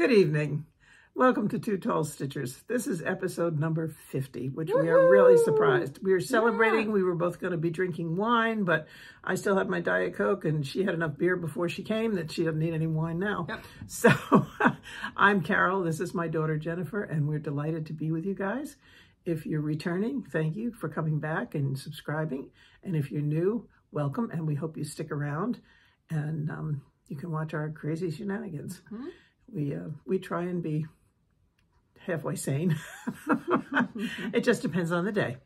Good evening. Welcome to Two Tall Stitchers. This is episode number 50, which we are really surprised. We are celebrating. Yeah. We were both going to be drinking wine, but I still had my Diet Coke, and she had enough beer before she came that she doesn't need any wine now. Yep. So I'm Carol. This is my daughter, Jennifer, and we're delighted to be with you guys. If you're returning, thank you for coming back and subscribing. And if you're new, welcome, and we hope you stick around and you can watch our crazy shenanigans. Mm-hmm. We try and be halfway sane. It just depends on the day.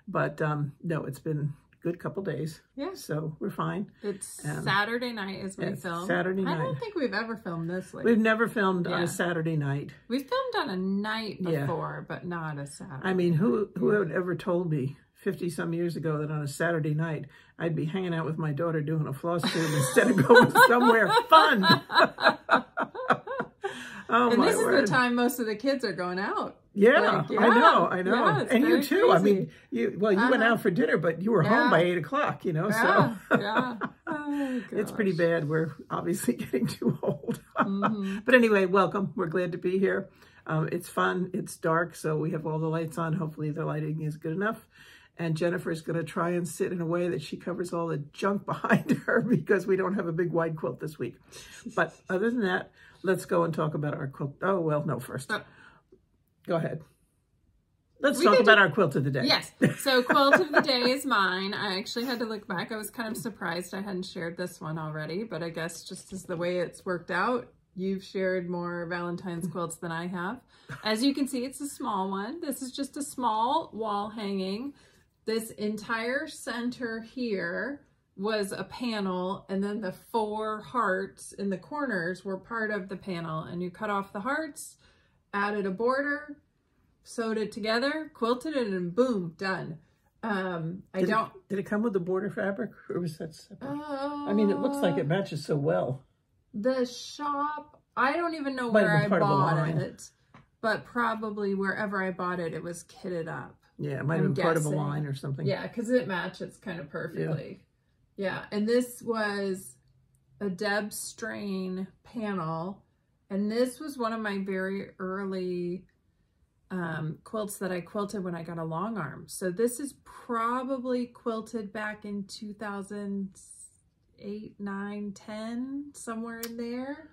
But no, it's been a good couple days. Yeah. So we're fine. It's Saturday night as we film. Saturday night. I don't think we've ever filmed this late. We've never filmed on a Saturday night. We've filmed on a night before, but not a Saturday. I mean, who had ever told me 50 some years ago that on a Saturday night I'd be hanging out with my daughter doing a Flosstube instead of going somewhere fun. Oh, and my this word. is the time most of the kids are going out. Yeah, like, I know. Yeah, and you too. Crazy. I mean, you went out for dinner, but you were home by 8 o'clock, you know, so. Oh, it's pretty bad. We're obviously getting too old. But anyway, welcome. We're glad to be here. It's fun. It's dark, so we have all the lights on. Hopefully the lighting is good enough. And Jennifer's going to try and sit in a way that she covers all the junk behind her because we don't have a big wide quilt this week. But other than that, let's go and talk about our quilt. Oh, well, no, first. Go ahead. Let's talk about our quilt of the day. Yes. So quilt of the day is mine. I actually had to look back. I was kind of surprised I hadn't shared this one already, but I guess just as the way it's worked out, you've shared more Valentine's quilts than I have. As you can see, it's a small one. This is just a small wall hanging. This entire center here was a panel, and then the 4 hearts in the corners were part of the panel, and you cut off the hearts, added a border, sewed it together, quilted it, and boom, done. Did it come with the border fabric, or was that separate? I mean, it looks like it matches so well. The shop, I don't even know where I bought it, but probably wherever I bought it, it was kitted up. Yeah, it might have been part of a line or something. Yeah, because it matches kind of perfectly. Yeah, and this was a Deb Strain panel, and this was one of my very early quilts that I quilted when I got a long arm. So this is probably quilted back in 2008, 9, 10, somewhere in there.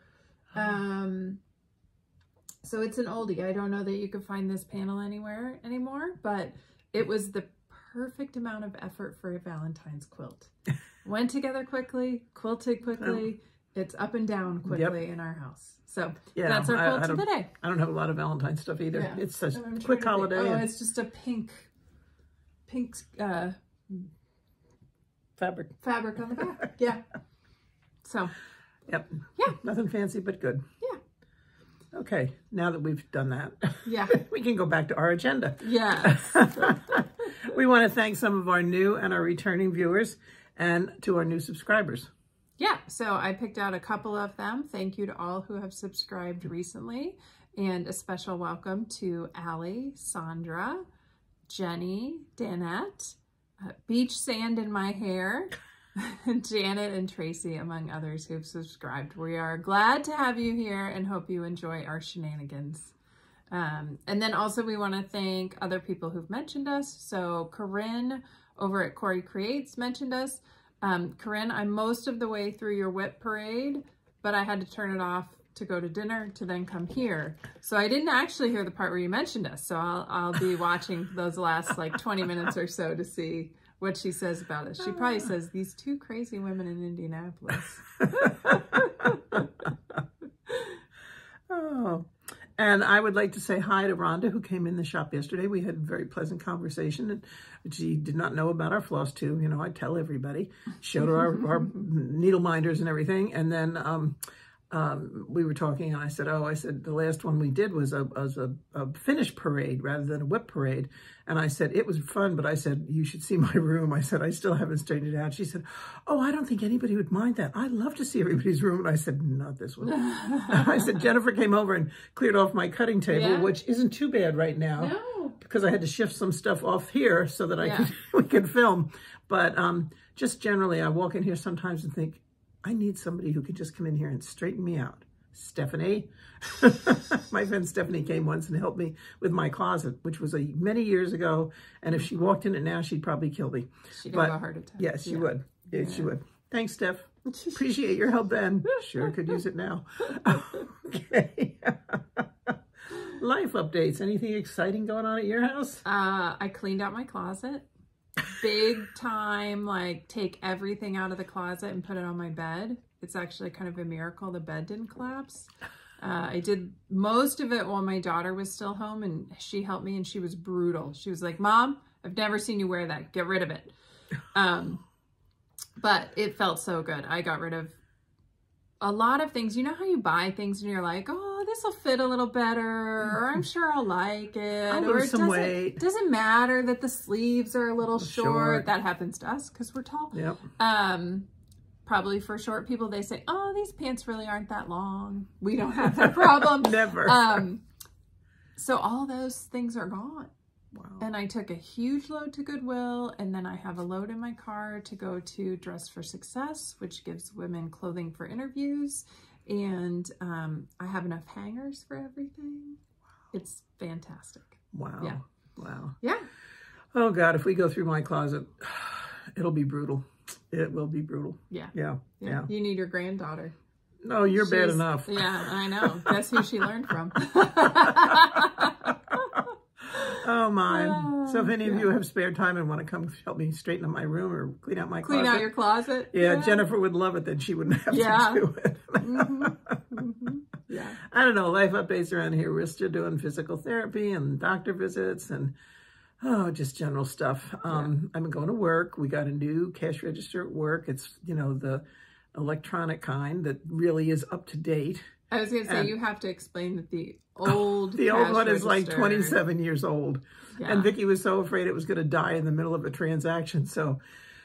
So it's an oldie. I don't know that you could find this panel anywhere anymore, but it was the perfect amount of effort for a Valentine's quilt. Went together quickly, quilted quickly. It's up and down quickly in our house. So that's our quilt of the day. I don't have a lot on the stuff either. Yeah. It's such a quick holiday. Oh, it's just a pink fabric on the back. Yeah. So. Yep. Yeah. Nothing fancy, but good. Yeah. Okay, now that we've done that, we can go back to our agenda. Yes. We want to thank some of our new and our returning viewers and to our new subscribers. Yeah, so I picked out a couple of them. Thank you to all who have subscribed recently. And a special welcome to Allie, Sandra, Jenny, Danette, Beach Sand in My Hair, Janet and Tracy, among others who've subscribed. We are glad to have you here and hope you enjoy our shenanigans. And then also we want to thank other people who've mentioned us. So Corinne over at Corey Creates mentioned us. Corinne, I'm most of the way through your whip parade, but I had to turn it off to go to dinner to then come here. So I didn't actually hear the part where you mentioned us. So I'll be watching those last like 20 minutes or so to see what she says about us. She probably says, these 2 crazy women in Indianapolis. Oh, and I would like to say hi to Rhonda, who came in the shop yesterday. We had a very pleasant conversation, and she did not know about our Flosstube. You know, I tell everybody, showed her our needle minders and everything. And then we were talking, and I said, the last one we did was a finish parade rather than a whip parade. And I said, it was fun, but I said, you should see my room. I said, I still haven't straightened it out. She said, oh, I don't think anybody would mind that. I'd love to see everybody's room. And I said, not this one. I said, Jennifer came over and cleared off my cutting table, which isn't too bad right now because I had to shift some stuff off here so that we could film. But just generally, I walk in here sometimes and think, I need somebody who could just come in here and straighten me out. Stephanie. My friend Stephanie came once and helped me with my closet, which was many years ago. And if she walked in it now, she'd probably kill me. She'd have a heart attack. Yes, she would. Yeah, she would. Thanks, Steph. Appreciate your help then. Sure could use it now. Okay. Life updates. Anything exciting going on at your house? I cleaned out my closet. Big time, like take everything out of the closet and put it on my bed. It's actually kind of a miracle the bed didn't collapse. I did most of it while my daughter was still home, and she helped me, and she was brutal. She was like, Mom, I've never seen you wear that. Get rid of it. But it felt so good. I got rid of a lot of things. You know how you buy things and you're like, oh, this will fit a little better, or I'm sure I'll like it. I'll or lose some weight. It doesn't matter that the sleeves are a little short. That happens to us because we're tall. Yep. Probably for short people, they say, oh, these pants really aren't that long. We don't have that problem. Never. So all those things are gone. Wow. And I took a huge load to Goodwill, and then I have a load in my car to go to Dress for Success, which gives women clothing for interviews. And I have enough hangers for everything. Wow. It's fantastic. Wow. Yeah. Wow. Yeah. Oh, God, if we go through my closet, it'll be brutal. It will be brutal. Yeah. Yeah. Yeah. You need your granddaughter. No, you're bad enough. Yeah, I know. That's who she learned from. Oh, my. So if any of you have spare time and want to come help me straighten up my room or clean out my closet. Clean out your closet? Yeah, Jennifer would love it. Then she wouldn't have to do it. Yeah. I don't know. Life updates around here. We're still doing physical therapy and doctor visits and, just general stuff. I've been going to work. We got a new cash register at work. It's, the electronic kind that really is up to date. I was going to say, you have to explain that the old one is like 27 years old. Yeah. And Vicki was so afraid it was going to die in the middle of a transaction. So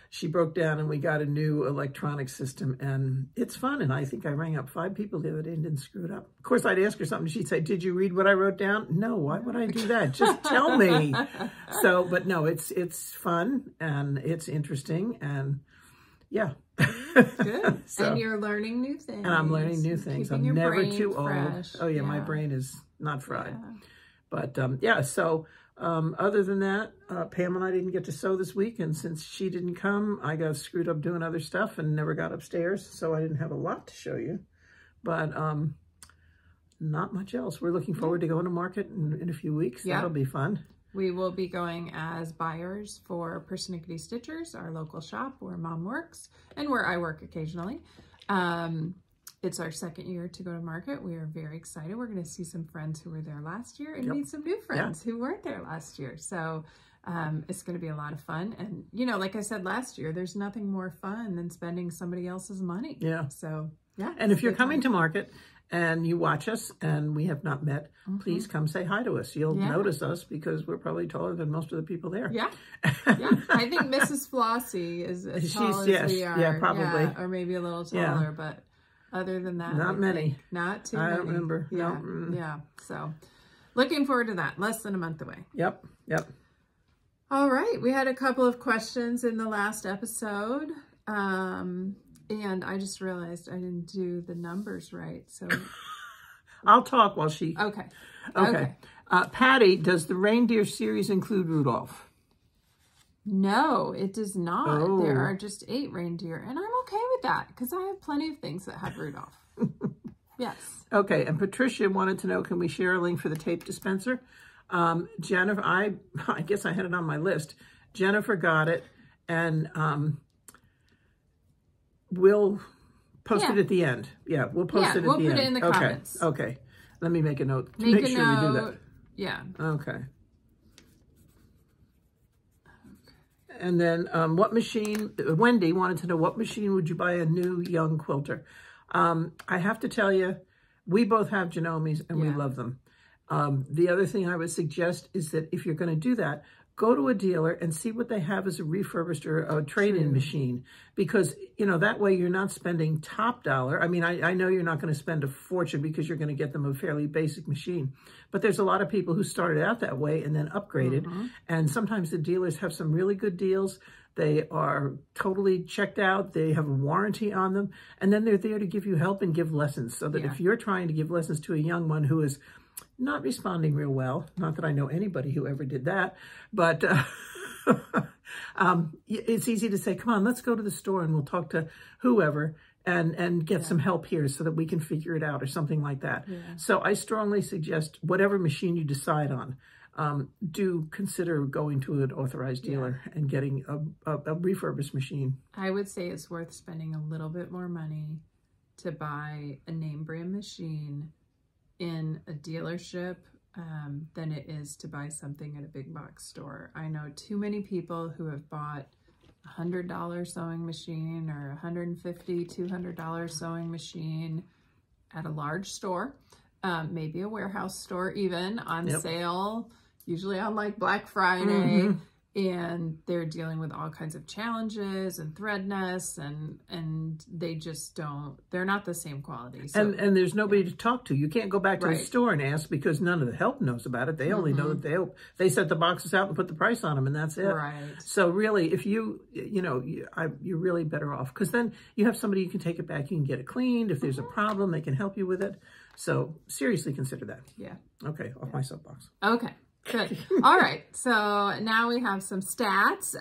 she broke down and we got a new electronic system, and it's fun. And I think I rang up 5 people the other day and didn't screw it up. Of course, I'd ask her something. She'd say, did you read what I wrote down? No, why would I do that? Just tell me. So, but no, it's fun and it's interesting, and yeah. Good. So, and you're learning new things. And I'm learning new things. I'm never too old. Oh yeah, my brain is not fried. Yeah. But so other than that, Pam and I didn't get to sew this week, and since she didn't come, I got screwed up doing other stuff and never got upstairs, so I didn't have a lot to show you. But not much else. We're looking forward to going to market in a few weeks. Yeah. That'll be fun. We will be going as buyers for Persnickety Stitchers, our local shop where Mom works and where I work occasionally. It's our second year to go to market. We are very excited. We're going to see some friends who were there last year and meet some new friends who weren't there last year. So it's going to be a lot of fun. And, like I said last year, there's nothing more fun than spending somebody else's money. Yeah. So, yeah. And if you're coming to market and you watch us and we have not met, please come say hi to us. You'll notice us because we're probably taller than most of the people there. Yeah. Yeah. I think Mrs. Flossie is as tall as we are. Yeah, probably. Yeah, or maybe a little taller, but other than that, not many. Not too many. I don't remember. Yeah. No. Yeah. So looking forward to that. Less than a month away. Yep. Yep. All right. We had a couple of questions in the last episode. And I just realized I didn't do the numbers right. So I'll talk while she... Okay. Patty, does the Reindeer series include Rudolph? No, it does not. Oh. There are just 8 reindeer, and I'm okay with that because I have plenty of things that have Rudolph. Yes. Okay, and Patricia wanted to know, can we share a link for the tape dispenser? Jennifer, I guess I had it on my list. Jennifer got it, and we'll post it at the end. Yeah, we'll post it at the end. We'll put it in the comments. Okay. Let me make a note to make sure we do that. Yeah. Okay. And then what machine, Wendy wanted to know, what machine would you buy a new young quilter? I have to tell you, we both have Genomes and we love them. The other thing I would suggest is that if you're going to do that, go to a dealer and see what they have as a refurbished or a trade-in machine, because, that way you're not spending top dollar. I mean, I know you're not going to spend a fortune because you're going to get them a fairly basic machine, but there's a lot of people who started out that way and then upgraded. And sometimes the dealers have some really good deals They are totally checked out. They have a warranty on them. And then they're there to give you help and give lessons, so that if you're trying to give lessons to a young one who is not responding real well, not that I know anybody who ever did that, but it's easy to say, come on, let's go to the store and we'll talk to whoever and get some help here so that we can figure it out or something like that. So I strongly suggest whatever machine you decide on, do consider going to an authorized dealer and getting a refurbished machine. I would say it's worth spending a little bit more money to buy a name brand machine in a dealership than it is to buy something at a big box store. I know too many people who have bought $100 sewing machine or $150, $200 sewing machine at a large store, maybe a warehouse store even, on sale, usually on like Black Friday, and they're dealing with all kinds of challenges and threadness, and they just don't, they're not the same quality. So, and there's nobody to talk to. You can't go back to the store and ask, because none of the help knows about it. They only know that they set the boxes out and put the price on them, and that's it. So really, if you're really better off, because then you have somebody you can take it back, you can get it cleaned. If there's a problem, they can help you with it. So seriously consider that. Okay, off my soapbox. Okay. Good. All right. So now we have some stats.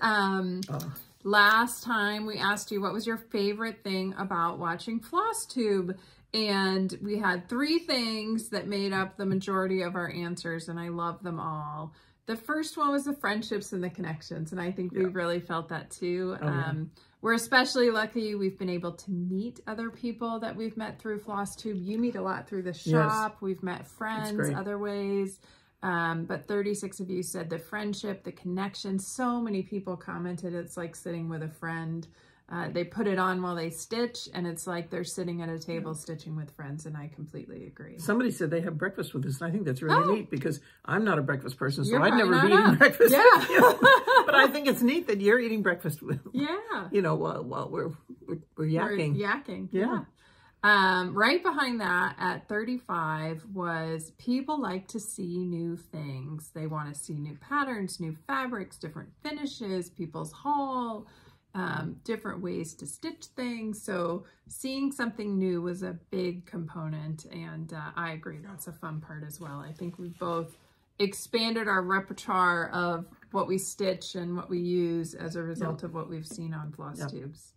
Last time we asked you, what was your favorite thing about watching Flosstube? And we had 3 things that made up the majority of our answers, and I love them all. The first one was the friendships and the connections, and I think we really felt that too. We're especially lucky we've been able to meet other people that we've met through Flosstube. You meet a lot through the shop. We've met friends other ways. But 36 of you said the friendship, the connection. So many people commented it's like sitting with a friend. They put it on while they stitch, and it's like they're sitting at a table stitching with friends, and I completely agree. Somebody said they have breakfast with us, and I think that's really neat, because I'm not a breakfast person, so I'd never be eating breakfast with you. But I think it's neat that you're eating breakfast with, while we're yakking. We're yakking, right behind that at 35 was people like to see new things. They want to see new patterns, new fabrics, different finishes, people's haul, different ways to stitch things. So seeing something new was a big component, and I agree, that's a fun part as well. I think we've both expanded our repertoire of what we stitch and what we use as a result of what we've seen on Flosstubes.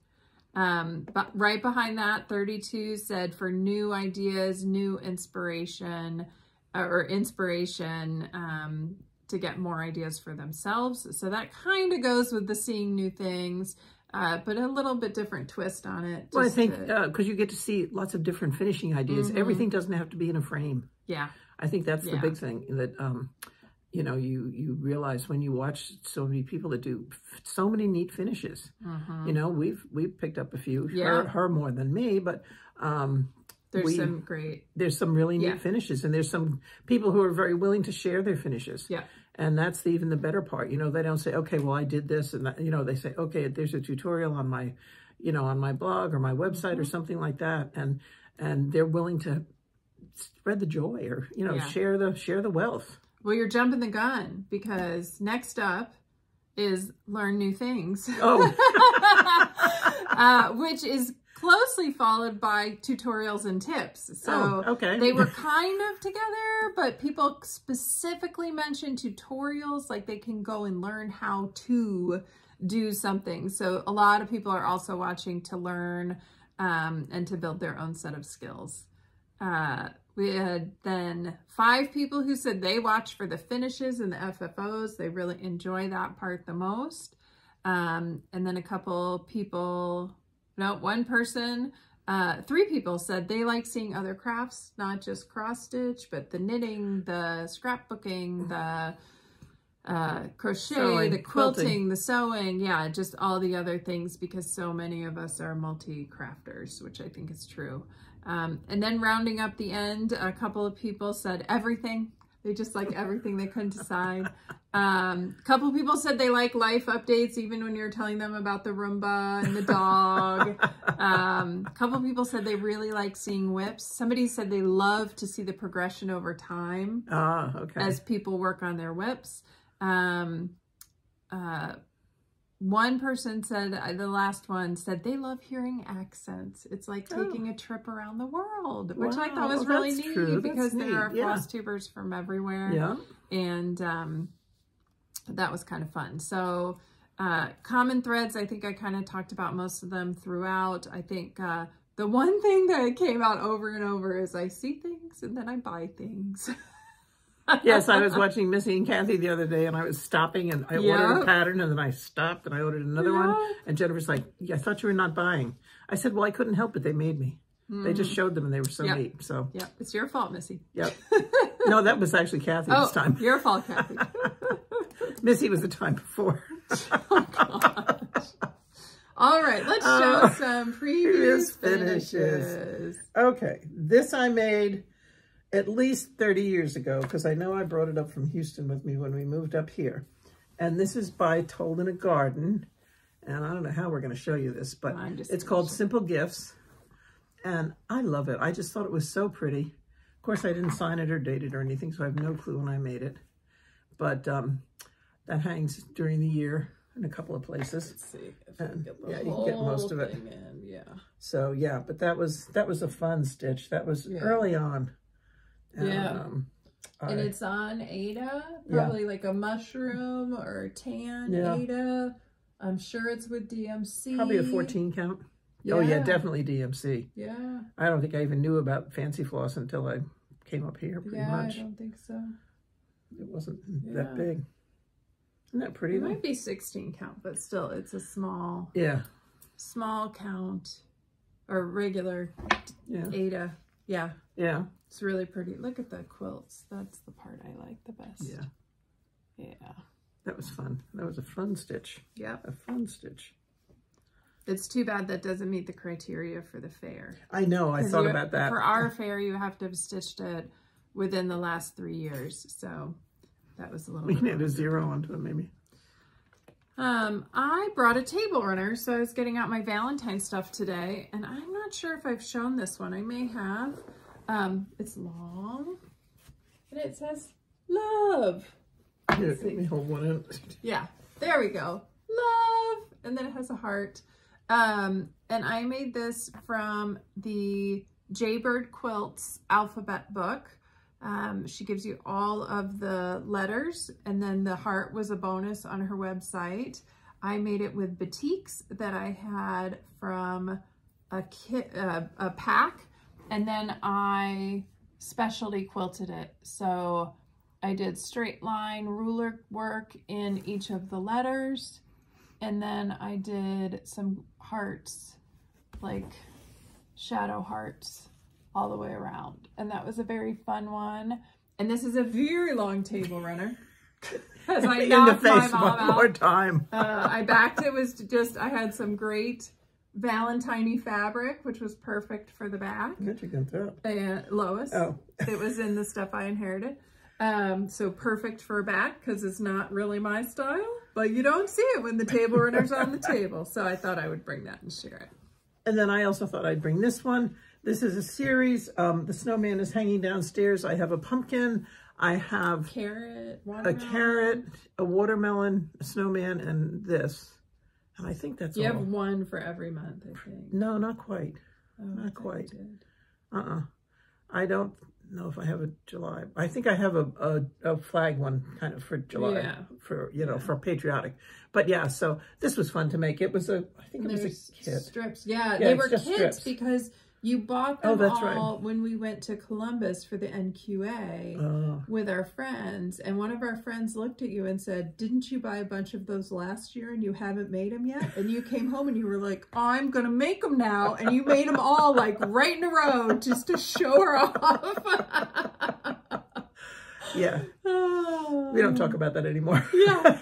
But right behind that, 32 said for new ideas, new inspiration, to get more ideas for themselves. So that kind of goes with the seeing new things, but a little bit different twist on it. Well, I think because you get to see lots of different finishing ideas. Everything doesn't have to be in a frame. I think that's the big thing that, you realize when you watch so many people that do so many neat finishes. We've picked up a few, her more than me, but there's some really neat finishes, and there's some people who are very willing to share their finishes. And that's even the better part. They don't say, okay, well, I did this, and they say, okay, there's a tutorial on my, on my blog or my website or something like that, and they're willing to spread the joy, or share the wealth. Well, you're jumping the gun, because next up is learn new things. Which is closely followed by tutorials and tips. So they were kind of together, but people specifically mentioned tutorials, like they can go and learn how to do something. So a lot of people are also watching to learn and to build their own set of skills. We had then 5 people who said they watch for the finishes and the FFOs. They really enjoy that part the most. And then a couple people, one person, 3 people said they like seeing other crafts, not just cross stitch, but the knitting, the scrapbooking, the crochet, sewing, the quilting, the sewing, just all the other things, because so many of us are multi-crafters, which I think is true. And then rounding up the end, a couple of people said everything. They just like everything. They couldn't decide. A couple of people said they like life updates, even when you're telling them about the Roomba and the dog. A couple of people said they really like seeing whips. Somebody said they love to see the progression over time as people work on their whips. one person said, the last one said, they love hearing accents. It's like taking a trip around the world, which I thought was really neat because there are Flosstubers from everywhere. Yeah. And that was kind of fun. So common threads, I think I kind of talked about most of them throughout. I think the one thing that came out over and over is I see things and then I buy things. Yes, I was watching Missy and Kathy the other day, and I was stopping, and I ordered a pattern, and then I stopped, and I ordered another one, and Jennifer's like, I thought you were not buying. I said, well, I couldn't help it. They made me. They just showed them, and they were so neat. So yeah, it's your fault, Missy. Yep. No, that was actually Kathy this time. Your fault, Kathy. Missy was the time before. Oh, gosh. All right, let's show some previous finishes. Okay, this I made at least 30 years ago, because I know I brought it up from Houston with me when we moved up here. And this is by Told in a Garden. And I don't know how we're going to show you this, but it's called Simple Gifts. And I love it. I just thought it was so pretty. Of course, I didn't sign it or date it or anything, so I have no clue when I made it. But that hangs during the year in a couple of places. Let's see if I can get the you can get most of it. Yeah. So yeah, but that was a fun stitch. That was early on. And it's on Ada, probably like a mushroom or a tan Ada. I'm sure it's with DMC. Probably a 14 count. Yeah. Oh yeah, definitely DMC. Yeah. I don't think I even knew about Fancy Floss until I came up here pretty much. I don't think so. It wasn't that big. Isn't that pretty? It might be 16 count, but still it's a small count or regular Ada. Yeah. Yeah. It's really pretty. Look at the quilts. That's the part I like the best. Yeah. Yeah. That was fun. That was a fun stitch. Yeah. A fun stitch. It's too bad that doesn't meet the criteria for the fair. I know. I thought about that. For our fair, you have to have stitched it within the last 3 years. So that was a little We can add a 0 onto it, maybe. I brought a table runner, so I was getting out my Valentine stuff today, and I'm not sure if I've shown this one. I may have. It's long, and it says love. Here, let me hold one in. Yeah, there we go. Love, and then it has a heart. And I made this from the Jaybird Quilts alphabet book. She gives you all of the letters, and then the heart was a bonus on her website. I made it with batiks that I had from a pack, and then I specialty quilted it. So I did straight line ruler work in each of the letters, and then I did some hearts, like shadow hearts, all the way around. And that was a very fun one. And this is a very long table runner. As I knocked my mom out. More time. I backed it was just, I had some great Valentine fabric, which was perfect for the back. What you can tell? And Lois. Oh. It was in the stuff I inherited. So perfect for a back because it's not really my style, but you don't see it when the table runner's on the table. So I thought I would bring that and share it. And then I also thought I'd bring this one. This is a series. The snowman is hanging downstairs. I have a pumpkin. I have a carrot, a watermelon, a snowman, and this. And I think that's all. You have one for every month, I think. No, not quite. Oh, not quite. I don't know if I have a July. I think I have a flag one kind of for July, for, you know, for patriotic. But yeah, so this was fun to make. It was I think it was a kit. Strips. Yeah, they were kits strips. Because you bought them all when we went to Columbus for the NQA with our friends. And one of our friends looked at you and said, didn't you buy a bunch of those last year and you haven't made them yet? And you came home and you were like, I'm going to make them now. And you made them all like right in a row just to show her off. Yeah. We don't talk about that anymore. Yeah.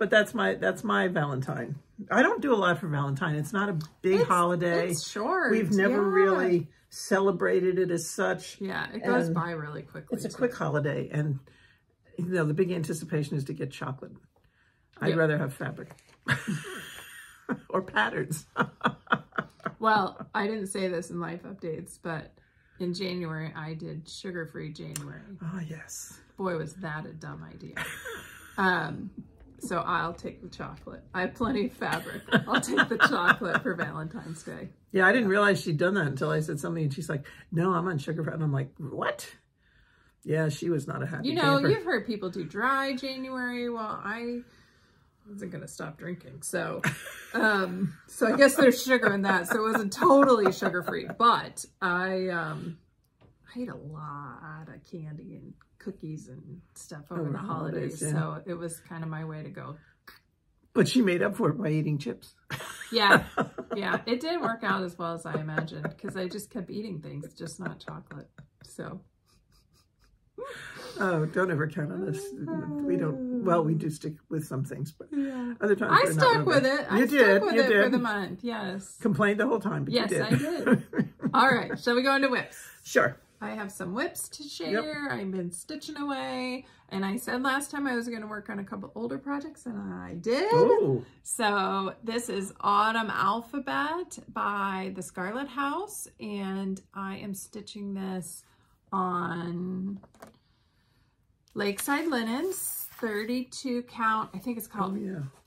But that's my Valentine. I don't do a lot for Valentine. It's not a big holiday. It's short. We've never really celebrated it as such. Yeah, it goes by really quickly. It's a quick holiday, and you know the big anticipation is to get chocolate. I'd rather have fabric or patterns. Well, I didn't say this in life updates, but in January I did sugar-free January. Oh yes. Boy, was that a dumb idea. So I'll take the chocolate. I have plenty of fabric. I'll take the chocolate for Valentine's Day. Yeah, I didn't realize she'd done that until I said something, and she's like, no, I'm on sugar free. And I'm like, what? Yeah, she was not a happy camper. You've heard people do dry January. Well, I wasn't going to stop drinking. So, so I guess there's sugar in that. So it wasn't totally sugar-free, but I ate a lot of candy and cookies and stuff over the holidays. Yeah. So it was kind of my way to go. But she made up for it by eating chips. Yeah. Yeah. It didn't work out as well as I imagined because I just kept eating things, just not chocolate. So. Oh, don't ever count on us. We don't, well, we do stick with some things, but yeah. Other times I stuck with it. I stuck with it for the month, yes. Complained the whole time, but yes, you did. I did. All right, shall we go into whips? Sure. I have some whips to share. Yep. I've been stitching away, and I said last time I was going to work on a couple older projects, and I did. Ooh. So this is Autumn Alphabet by the Scarlet House, and I am stitching this on Lakeside Linens, 32 count, I think it's called,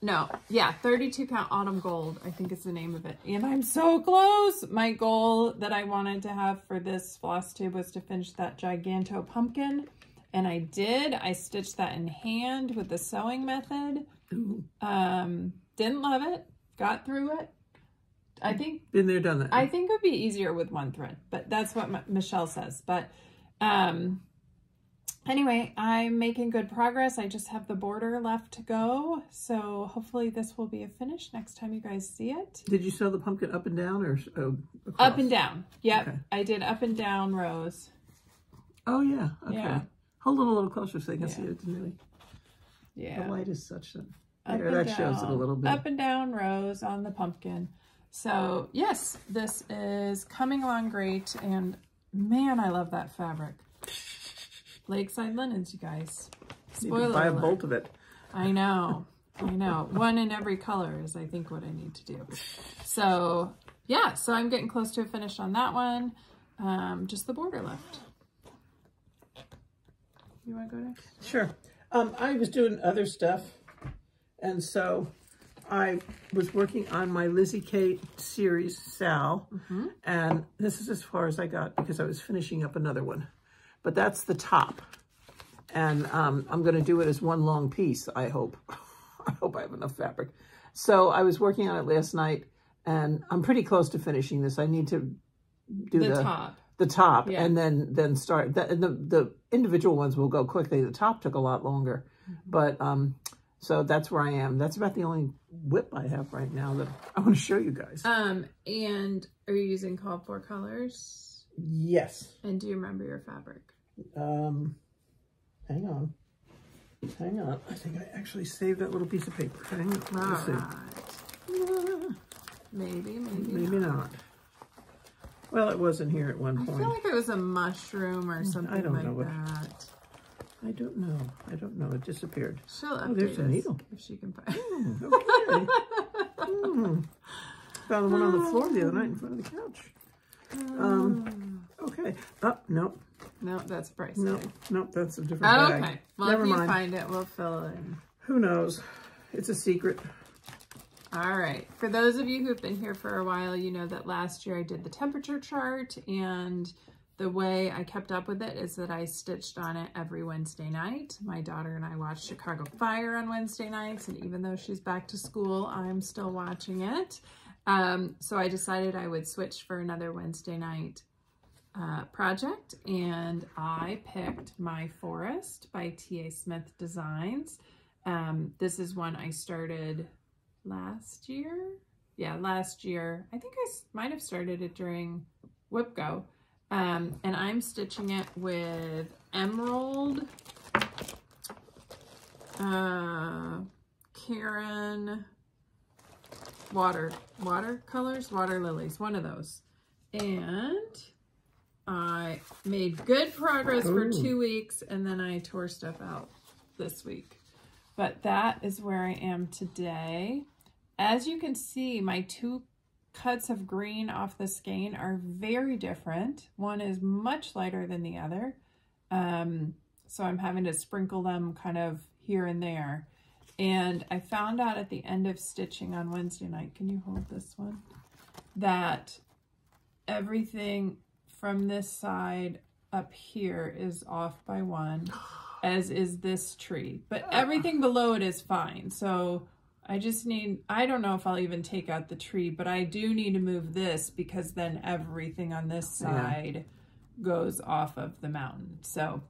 32 count Autumn Gold, I think is the name of it. And I'm so close. My goal that I wanted to have for this floss tube was to finish that Giganto pumpkin. And I did. I stitched that in hand with the sewing method. Ooh. Didn't love it. Got through it. I think been there, done that. I think it would be easier with one thread, but that's what Michelle says. But anyway, I'm making good progress. I just have the border left to go. So hopefully this will be a finish next time you guys see it. Did you sew the pumpkin up and down or across? Up and down. Yep. Okay. I did up and down rows. Oh yeah. Okay. Yeah. Hold it a little closer so they can see it. Didn't really. Yeah. The light is such that. There, that shows it a little bit. Up and down rows on the pumpkin. So yes, this is coming along great, and man, I love that fabric. Lakeside Linens, you guys. Spoiler alert. Buy a bolt of it. I know. I know. One in every color is, I think, what I need to do. So yeah, so I'm getting close to a finish on that one. Just the border left. You want to go next? Sure. I was doing other stuff, and so I was working on my Lizzy Kate series, Sal, and this is as far as I got because I was finishing up another one. But that's the top, and I'm going to do it as one long piece, I hope. I hope I have enough fabric. So I was working on it last night, and I'm pretty close to finishing this. I need to do the top, yeah. And then start. The individual ones will go quickly. The top took a lot longer, but so that's where I am. That's about the only whip I have right now that I want to show you guys. And are you using called for colors? Yes. And do you remember your fabric? Hang on. I think I actually saved that little piece of paper. Hang on. All right. Maybe not. Well, it wasn't here at one point. I feel like it was a mushroom or something like that. I don't know. It disappeared. She'll update there's a needle. If she can find it. Okay. Found one on the floor the other night in front of the couch. Okay. Oh, no. No, that's a price tag. No, that's a different bag. Okay. Well, Never if you mind. find it, we'll fill it in. Who knows? It's a secret. All right. For those of you who've been here for a while, you know that last year I did the temperature chart, and the way I kept up with it is that I stitched on it every Wednesday night. My daughter and I watched Chicago Fire on Wednesday nights, and even though she's back to school, I'm still watching it. So I decided I would switch for another Wednesday night project, and I picked My Forest by T.A. Smith Designs. This is one I started last year. Yeah, last year. I think I might have started it during WhipGo. And I'm stitching it with Emerald, Karen, watercolors, water lilies, one of those. And I made good progress for 2 weeks, and then I tore stuff out this week. But that is where I am today. As you can see, my two cuts of green off the skein are very different. One is much lighter than the other. So I'm having to sprinkle them kind of here and there. And I found out at the end of stitching on Wednesday night, can you hold this one? That everything from this side up here is off by 1, as is this tree. But everything below it is fine. So I just need, I don't know if I'll even take out the tree, but I do need to move this because then everything on this side goes off of the mountain. So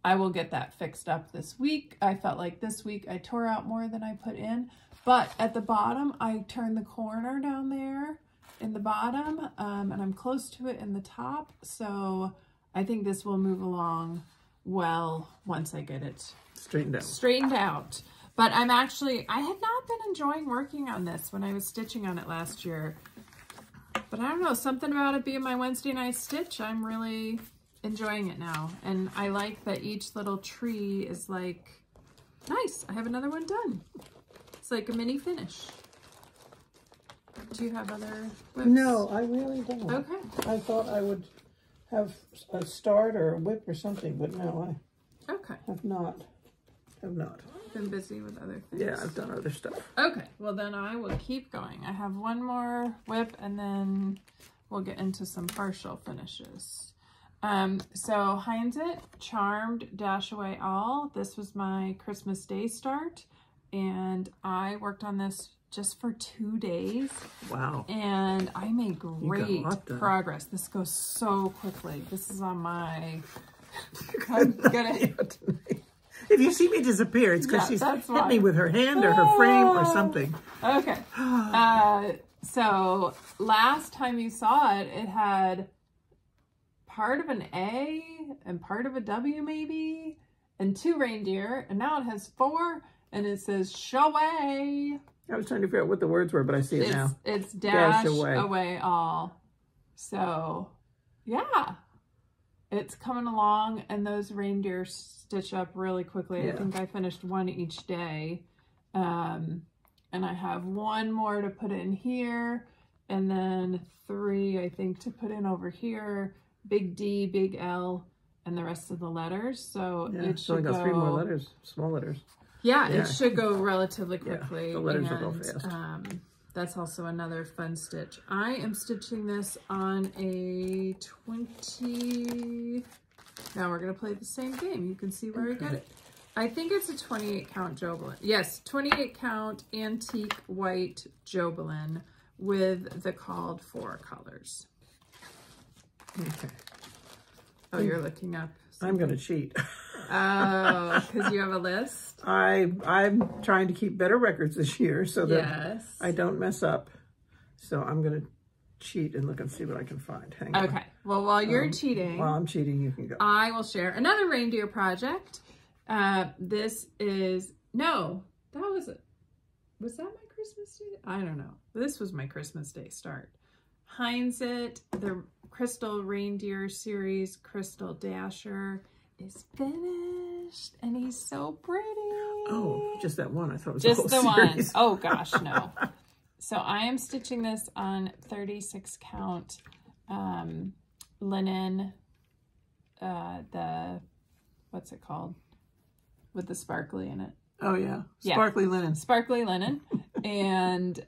I will get that fixed up this week. I felt like this week I tore out more than I put in, but at the bottom, I turned the corner down there in the bottom, and I'm close to it in the top. So I think this will move along well once I get it straightened out. But I had not been enjoying working on this when I was stitching on it last year. But I don't know, something about it being my Wednesday night stitch, I'm really enjoying it now. And I like that each little tree is like, nice, I have another one done. It's like a mini finish. Do you have other whips? No, I really don't. Okay. I thought I would have a start or a whip or something, but no, I have not. Been busy with other things. Yeah, I've done other stuff. Okay, well then I will keep going. I have one more whip and then we'll get into some partial finishes. So Heinz It, Charmed, Dash Away All. This was my Christmas Day start, and I worked on this just for 2 days. Wow. And I made great progress. This goes so quickly. This is on my... I'm gonna... If you see me disappear, it's because she's hit me with her hand or her frame or something. Okay. So last time you saw it, it had part of an A and part of a W maybe, and 2 reindeer, and now it has 4, and it says Shaway. I was trying to figure out what the words were, but I see it now. It's dash away all. So, yeah. It's coming along, and those reindeer stitch up really quickly. Yeah. I think I finished 1 each day. And I have 1 more to put in here, and then 3, I think, to put in over here. Big D, big L, and the rest of the letters. So it should go... 3 more letters, small letters. Yeah, it should go relatively quickly. Yeah, the letters will go fast. That's also another fun stitch. I am stitching this on a 20... Now we're going to play the same game. You can see where I get it. I think it's a 28 count Joblin. Yes, 28 count antique white Joblin with the called for colors. Okay. Oh, you're looking up something. I'm going to cheat. Oh, because you have a list? I'm trying to keep better records this year so that I don't mess up. So I'm going to cheat and look and see what I can find. Hang on. Okay. Well, while you're cheating. While I'm cheating, you can go. I will share another reindeer project. This is, no, that was it. Was that my Christmas Day? I don't know. This was my Christmas Day start. Heinz It, the Crystal Reindeer series, Crystal Dasher is finished, and he's so pretty. Oh, just that one. I thought it was just the whole series. One. Oh gosh, no. So I am stitching this on 36 count linen. What's it called? With the sparkly in it. Oh yeah, sparkly linen. Sparkly linen, and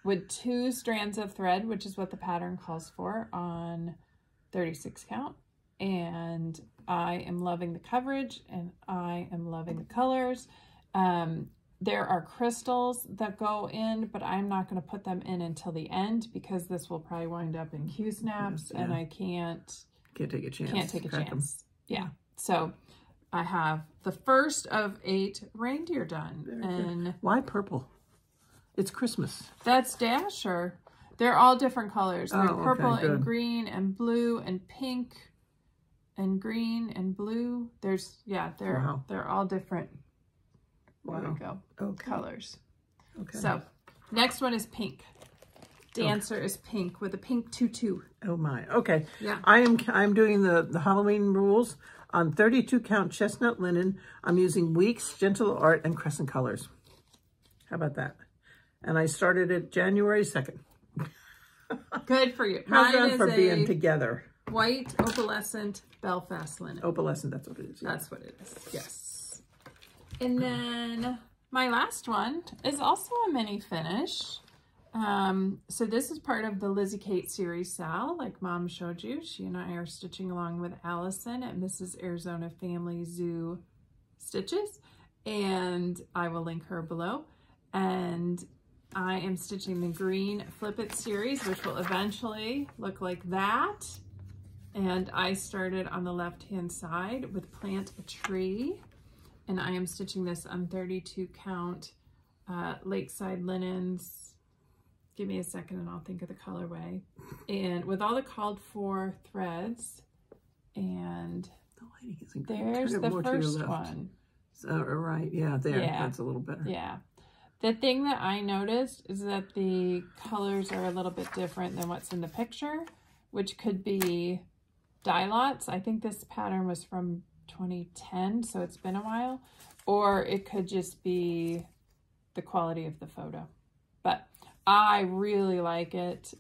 with 2 strands of thread, which is what the pattern calls for on 36 count. And I am loving the coverage, and I am loving the colors. There are crystals that go in, but I'm not going to put them in until the end because this will probably wind up in Q-snaps, and I can't take a chance. Can't take a chance. Yeah. So I have the first of 8 reindeer done. And why purple? It's Christmas. That's Dasher. They're all different colors. They're purple and green and blue and pink and green and blue. There's, they're all different. There we go. Colors. Okay. So next one is pink. Dancer is pink with a pink tutu. Oh my. Okay. Yeah. I'm doing the Halloween rules on 32 count chestnut linen. I'm using Weeks, Gentle Art, and Crescent colors. How about that? And I started it January 2nd. Good for you. How's that for being together? White opalescent Belfast linen. Opalescent, that's what it is. Yeah. That's what it is. Yes. And then My last one is also a mini finish. So this is part of the Lizzy Kate series, Sal, like Mom showed you. She and I are stitching along with Allison, and this is Arizona Family Zoo stitches, and I will link her below. And I am stitching the green Flip It series, which will eventually look like that. And I started on the left-hand side with Plant a Tree, and I am stitching this on 32 count Lakeside Linens. Give me a second and I'll think of the colorway. And with all the called for threads, and the lighting isn't there's the first one. So, right, yeah, there, yeah. That's a little better. Yeah. The thing that I noticed is that the colors are a little bit different than what's in the picture, which could be dye lots. I think this pattern was from 2010, so it's been a while. Or it could just be the quality of the photo. But I really like it.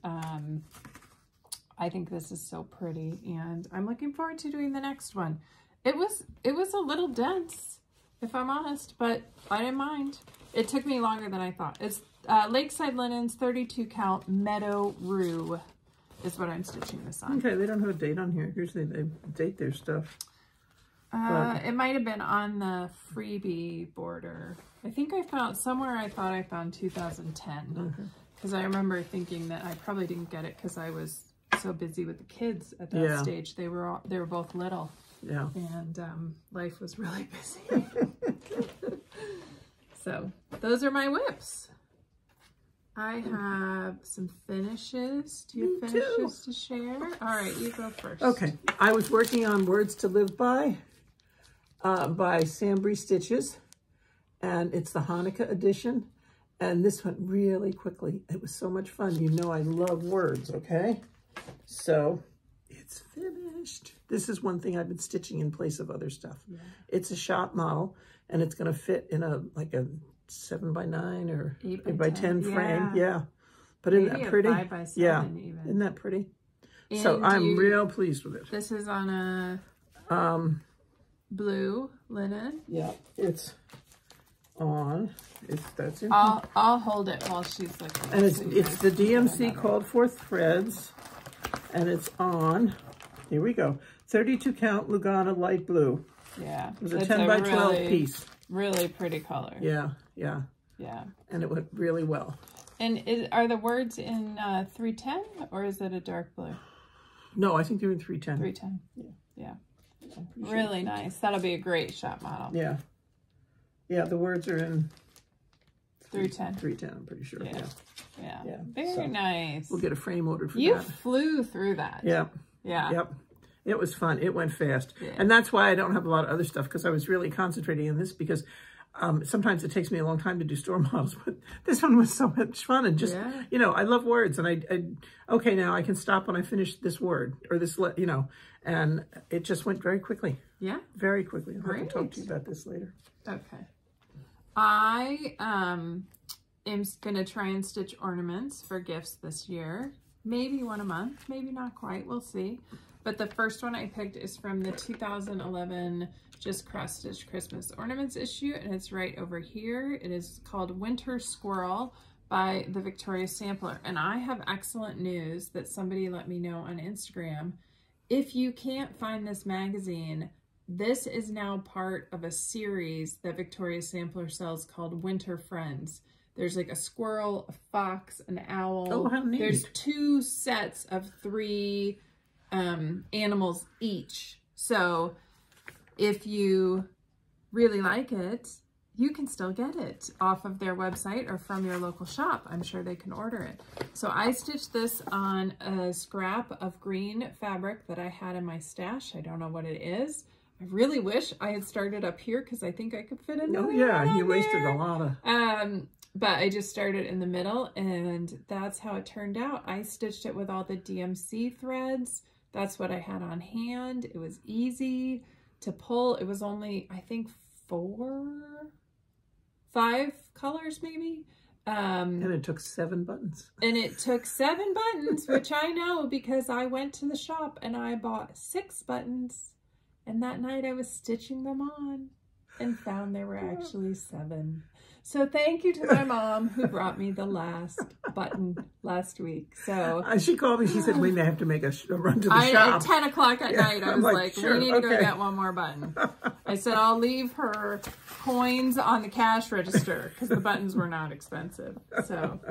I think this is so pretty, and I'm looking forward to doing the next one. It was a little dense, if I'm honest, but I didn't mind. It took me longer than I thought. It's Lakeside Linens 32 count Meadow Rue is what I'm stitching this on. Okay, they don't have a date on here. Usually they date their stuff. It might have been on the freebie border. I think I found somewhere. I thought I found 2010 because I remember thinking that I probably didn't get it because I was so busy with the kids at that stage. They were both little. Yeah. And life was really busy. So those are my whips. I have some finishes. Do you have finishes to share? All right, you go first. Okay, I was working on Words to Live by Sambry Stitches, and it's the Hanukkah edition, and this went really quickly. It was so much fun. You know I love words, okay? So it's finished. This is one thing I've been stitching in place of other stuff. Yeah. It's a shop model, and it's going to fit in a 7x9 or 8x10 frame. Yeah. But isn't that pretty? 5x7 even. Isn't that pretty? And so I'm real pleased with it. This is on a blue linen. Yeah, it's on. That's in. I'll hold it while she's looking. And it's the DMC called for threads, and it's on. Here we go. 32 count Lugana light blue. Yeah, it was a 10x12 piece. Really pretty color. Yeah. Yeah. And it went really well. And are the words in 310 or is it a dark blue? No, I think they're in 310. 310. Yeah. Really nice. That'll be a great shop model. Yeah. Yeah, the words are in 310. 310, I'm pretty sure. Yeah. Very nice. We'll get a frame ordered for that. You flew through that. Yeah. Yep. It was fun. It went fast. Yeah. And that's why I don't have a lot of other stuff, because I was really concentrating on this, because sometimes it takes me a long time to do store models, but this one was so much fun. And just, you know, I love words, and okay, now I can stop when I finish this word or this, you know, and it just went very quickly. Yeah. Very quickly. I'll have to talk to you about this later. Okay. I am going to try and stitch ornaments for gifts this year. Maybe one a month, maybe not quite, we'll see. But the first one I picked is from the 2011 Just Cross Stitch Christmas Ornaments issue, and it's right over here. It is called Winter Squirrel by the Victoria Sampler. And I have excellent news that somebody let me know on Instagram. If you can't find this magazine, this is now part of a series that Victoria Sampler sells called Winter Friends. There's like a squirrel, a fox, an owl. Oh, how neat. There's 2 sets of 3 animals each. So if you really like it, you can still get it off of their website or from your local shop. I'm sure they can order it. So I stitched this on a scrap of green fabric that I had in my stash. I don't know what it is. I really wish I had started up here because I think I could fit another one on you wasted there. a lot of... But I just started in the middle, and that's how it turned out. I stitched it with all the DMC threads. That's what I had on hand. It was easy to pull. It was only, I think, 5 colors maybe. And it took 7 buttons. And it took 7 buttons, which I know because I went to the shop and I bought 6 buttons. And that night I was stitching them on and found there were actually 7. So thank you to my mom who brought me the last button last week. So she called me. She said, we may have to make a run to the shop. At 10 o'clock at night, I was like, sure, we need to go get one more button. I said, I'll leave her coins on the cash register because the buttons were not expensive. So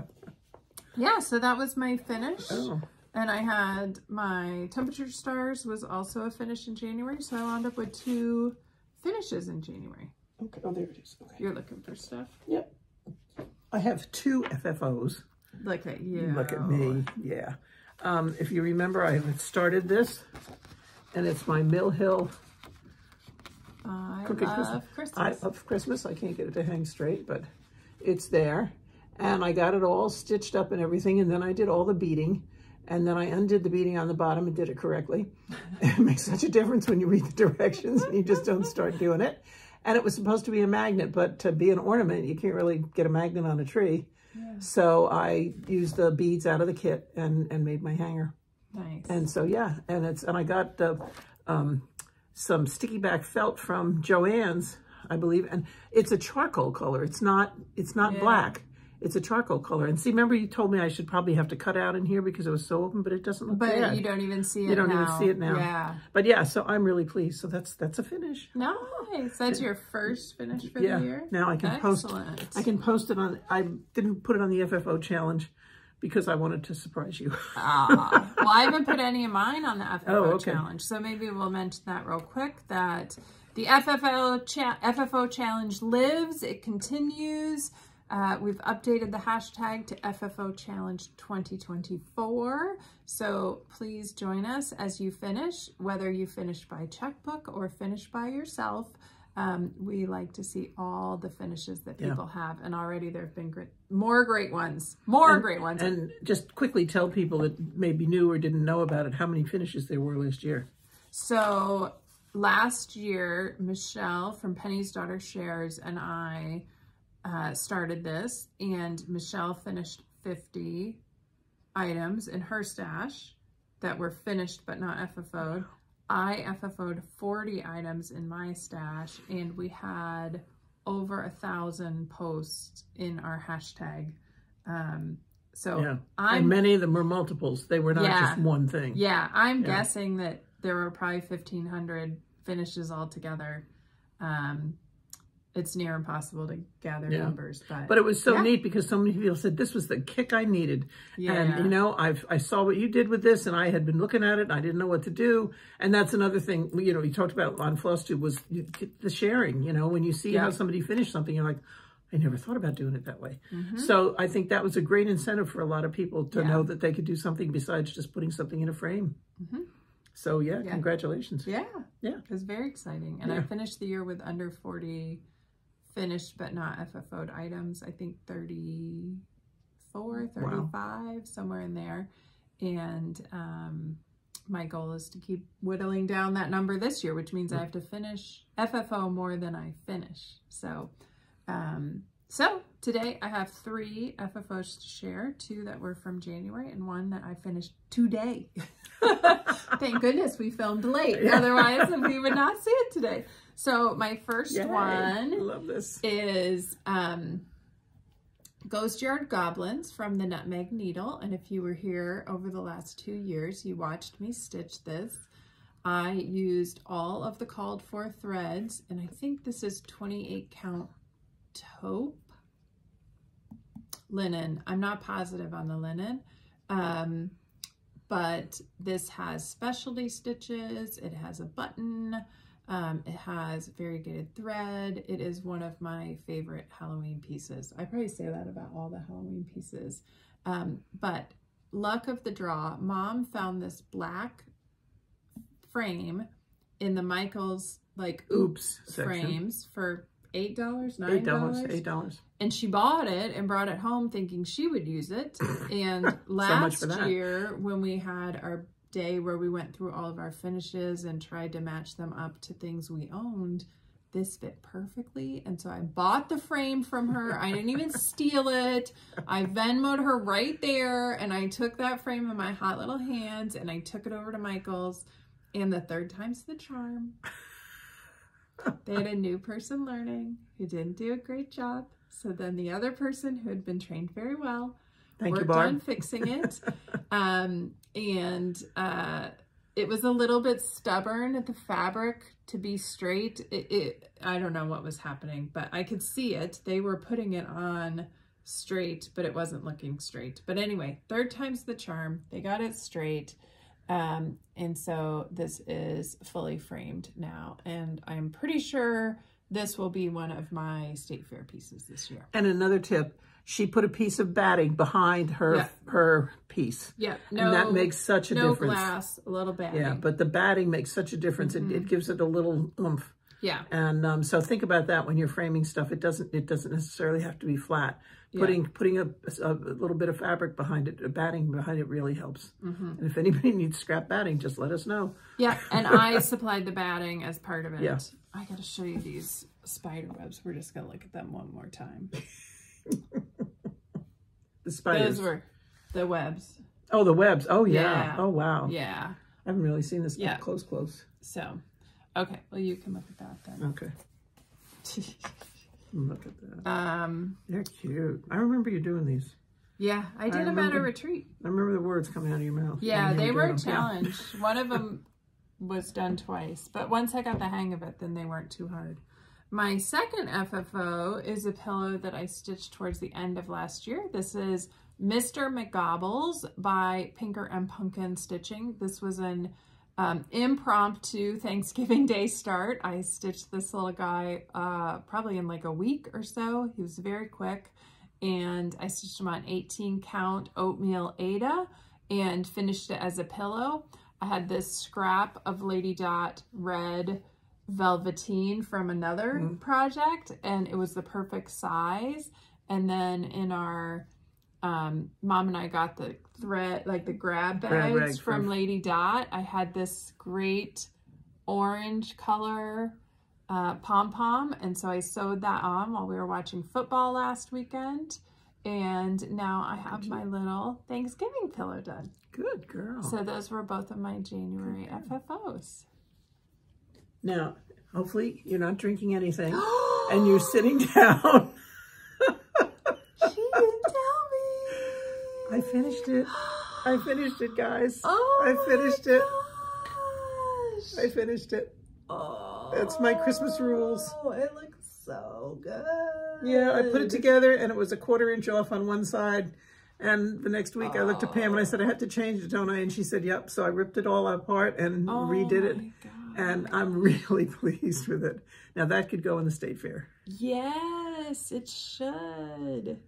yeah, so that was my finish. Oh. And I had my temperature stars was also a finish in January. So I wound up with 2 finishes in January. Okay. Oh, there it is. Okay. You're looking for stuff? Yep. I have 2 FFOs. Look at you. Look at me. Yeah. If you remember, I had started this, and it's my Mill Hill Crooked Christmas. I love Christmas. I can't get it to hang straight, but it's there. And I got it all stitched up and everything, and then I did all the beading. And then I undid the beading on the bottom and did it correctly. It makes such a difference when you read the directions and you just don't start doing it. And it was supposed to be a magnet, but to be an ornament, you can't really get a magnet on a tree. Yeah. So I used the beads out of the kit and made my hanger. Nice. And so, yeah, and I got some sticky back felt from Joann's, I believe. And it's a charcoal color. It's not black. It's a charcoal color. And see, remember you told me I should probably have to cut out in here because it was so open, but it doesn't look bad. But you don't even see it now. You don't even see it now. Yeah. But yeah, so I'm really pleased. So that's a finish. Nice. That's your first finish for the year? Now I can post it on, I didn't put it on the FFO challenge because I wanted to surprise you. Well, I haven't put any of mine on the FFO challenge. So maybe we'll mention that real quick, that the FFO challenge lives. It continues. We've updated the hashtag to FFO Challenge 2024. So please join us as you finish, whether you finish by checkbook or finish by yourself. We like to see all the finishes that people have. And already there have been more great ones. And just quickly tell people that maybe knew or didn't know about it, how many finishes there were last year. So last year, Michelle from Penny's Daughter Shares and I started this, and Michelle finished 50 items in her stash that were finished but not FFO'd. I FFO'd 40 items in my stash, and we had over 1,000 posts in our hashtag. And many of them were multiples. They were not just one thing. Yeah, I'm guessing that there were probably 1,500 finishes altogether. It's near impossible to gather numbers, but it was so neat because so many people said this was the kick I needed. Yeah. And you know, I saw what you did with this, and I had been looking at it and I didn't know what to do. And that's another thing, you know, you talked about on Flosstube was the sharing. You know, when you see how somebody finished something, you're like, I never thought about doing it that way. Mm-hmm. So I think that was a great incentive for a lot of people to know that they could do something besides just putting something in a frame. Mm-hmm. So congratulations. Yeah. It was very exciting. And I finished the year with under 40 finished but not FFO'd items. I think 34, 35, somewhere in there. And my goal is to keep whittling down that number this year, which means I have to finish FFO more than I finish. So, so today I have 3 FFOs to share, 2 that were from January and 1 that I finished today. Thank goodness we filmed late. Otherwise we would not see it today. So my first one is Ghost Yard Goblins from the Nutmeg Needle. And if you were here over the last 2 years, you watched me stitch this. I used all of the called for threads, and I think this is 28 count taupe linen. I'm not positive on the linen. But this has specialty stitches. It has a button. It has variegated thread. It is one of my favorite Halloween pieces. I probably say that about all the Halloween pieces. But luck of the draw, Mom found this black frame in the Michael's Oops frames for $8, $9? $8. And she bought it and brought it home thinking she would use it. And last year when we had our day where we went through all of our finishes and tried to match them up to things we owned, this fit perfectly. And so I bought the frame from her. I didn't even steal it. I Venmo'd her right there, and I took that frame in my hot little hands and I took it over to Michael's, and the third time's the charm. They had a new person learning who didn't do a great job. So then the other person who had been trained very well worked on fixing it. It was a little bit stubborn at the fabric to be straight. I don't know what was happening, but I could see it. They were putting it on straight, but it wasn't looking straight. But anyway, third time's the charm. They got it straight. And so this is fully framed now. And I'm pretty sure this will be one of my State Fair pieces this year. And another tip, she put a piece of batting behind her piece. Yeah. And that makes such a difference. No glass, a little batting. Yeah, but the batting makes such a difference. It gives it a little oomph. Yeah. And so think about that when you're framing stuff. It doesn't necessarily have to be flat. Putting a little bit of fabric behind it, a batting behind it really helps. And if anybody needs scrap batting, just let us know. Yeah, and I supplied the batting as part of it. Yeah. I got to show you these spider webs. We're just going to look at them one more time. The spiders. Those were the webs. Oh, the webs. Oh, yeah. Oh, wow. Yeah. I haven't really seen this up close. So, okay. Well, you can look at that then. Okay. Look at that. They're cute. I remember you doing these. Yeah, I did them at a retreat. I remember the words coming out of your mouth. Yeah, they were a challenge. One of them was done twice, but once I got the hang of it, then they weren't too hard. My second FFO is a pillow that I stitched towards the end of last year. This is Mr. McGobbles by Pinker and Pumpkin Stitching. This was an impromptu Thanksgiving Day start. I stitched this little guy probably in like a week or so. He was very quick, and I stitched him on 18 count oatmeal Aida and finished it as a pillow. I had this scrap of Lady Dot red velveteen from another project, and it was the perfect size. And then in our Mom and I got the thread, like the grab bags from Lady Dot. I had this great orange color pom-pom, and so I sewed that on while we were watching football last weekend. And now I have my little Thanksgiving pillow done. Good girl. So those were both of my January FFOs. Now, hopefully you're not drinking anything and you're sitting down. She didn't tell me. I finished it. I finished it, guys. Oh, I finished it. Gosh. I finished it. Oh, that's my Christmas rules. Oh, it looks so good. Yeah, I put it together and it was a 1/4 inch off on one side. And the next week I looked at Pam and I said, I had to change it, don't I? And she said, yep. So I ripped it all apart and redid it. God. And I'm really pleased with it. Now that could go in the State Fair. Yes, it should.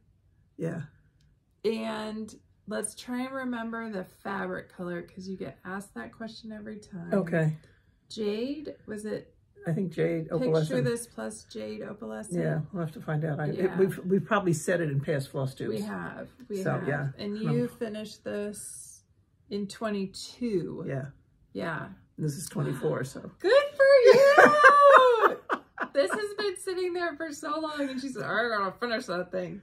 Yeah. And let's try and remember the fabric color because you get asked that question every time. Okay. Jade, was it? I think Jade Opalescent. Picture this plus Jade Opalescent. Yeah, we'll have to find out. We've probably said it in past Flosstubes. We have. We so, have. Yeah. And you finished this in 22. Yeah. Yeah. This is 24, so. Good for you! This has been sitting there for so long, and she said, I gotta finish that thing.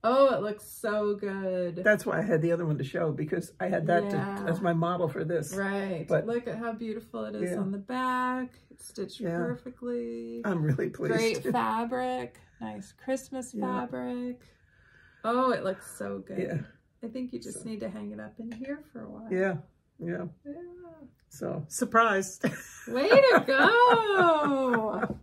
Oh, it looks so good. That's why I had the other one to show, because I had that as my model for this. Right. But look at how beautiful it is on the back. It's stitched perfectly. I'm really pleased. Great fabric. Nice Christmas fabric. Oh, it looks so good. Yeah. I think you just need to hang it up in here for a while. Yeah. Yeah. So, surprise. Way to go.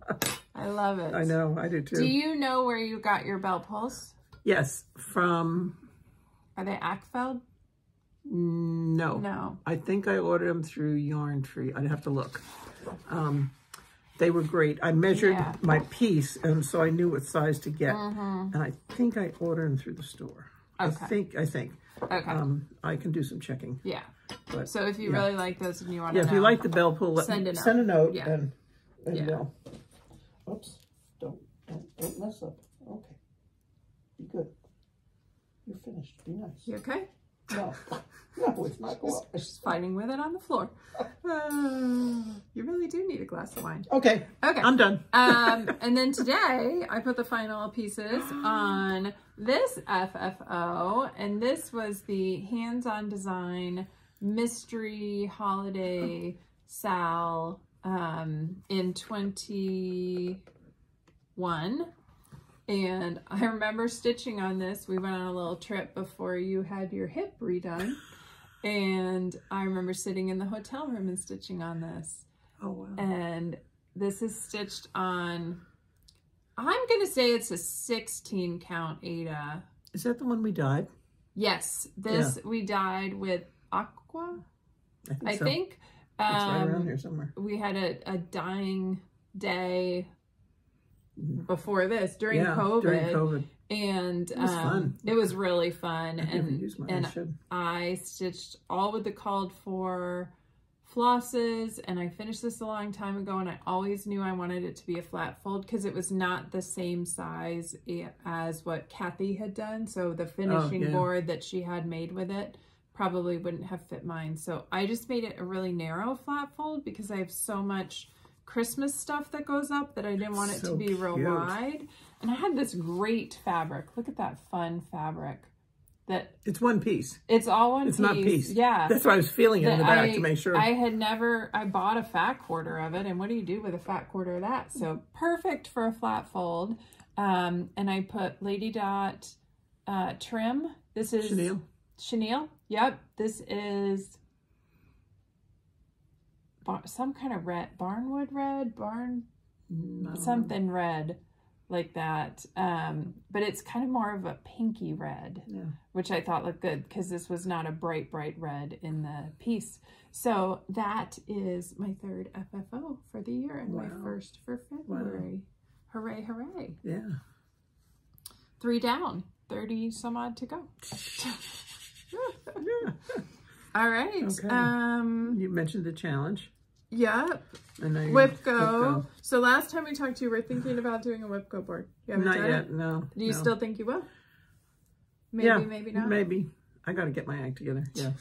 I love it. I know. I do too. Do you know where you got your belt pulls? Yes. From... Are they Ackfeld? No. No. I think I ordered them through Yarn Tree. I'd have to look. They were great. I measured my piece, and so I knew what size to get. And I think I ordered them through the store. Okay. I think. Okay. I can do some checking. Yeah. But, so if you really like those and you want to know. if you like the bell pull, send a note. Yeah. And oops. Don't mess up. Okay. Be good. You're finished. Be nice. You okay? No. No, it's not go up. She's fighting with it on the floor. You really do need a glass of wine. Okay. Okay. I'm done. And then today I put the final pieces on this FFO, and this was the hands-on design mystery holiday Sal in 21. And I remember stitching on this. We went on a little trip before you had your hip redone. And I remember sitting in the hotel room and stitching on this. Oh, wow. And this is stitched on, I'm going to say it's a 16 count Aida. Is that the one we dyed? Yes. This we dyed with Aqua, I think. It's right around here somewhere. We had a dyeing day before this, during COVID. During COVID. And it was fun. It was really fun. I never used mine. And I stitched all with the called for flosses, and I finished this a long time ago, and I always knew I wanted it to be a flat fold because it was not the same size as what Kathy had done. So the finishing board that she had made with it probably wouldn't have fit mine. So I just made it a really narrow flat fold because I have so much Christmas stuff that goes up that I didn't want it to be real wide. And I had this great fabric. Look at that fun fabric. It's one piece. It's all one piece. It's not piece. Yeah. That's why I was feeling it in the back to make sure. I bought a fat quarter of it. And what do you do with a fat quarter of that? So perfect for a flat fold. And I put Lady Dot trim. This is Chenille. Yep. This is some kind of red, barnwood red, something red like that. But it's kind of more of a pinky red, which I thought looked good because this was not a bright red in the piece. So that is my third FFO for the year and my first for February. Wow. Hooray, hooray. Yeah. 3 down, 30 some odd to go. All right. Okay. You mentioned the challenge. Yep. WIPGO. So last time we talked to you, we're thinking about doing a WIPGO board. You haven't done it? No. Do you still think you will? Maybe, maybe not. Maybe. I got to get my act together. Yeah.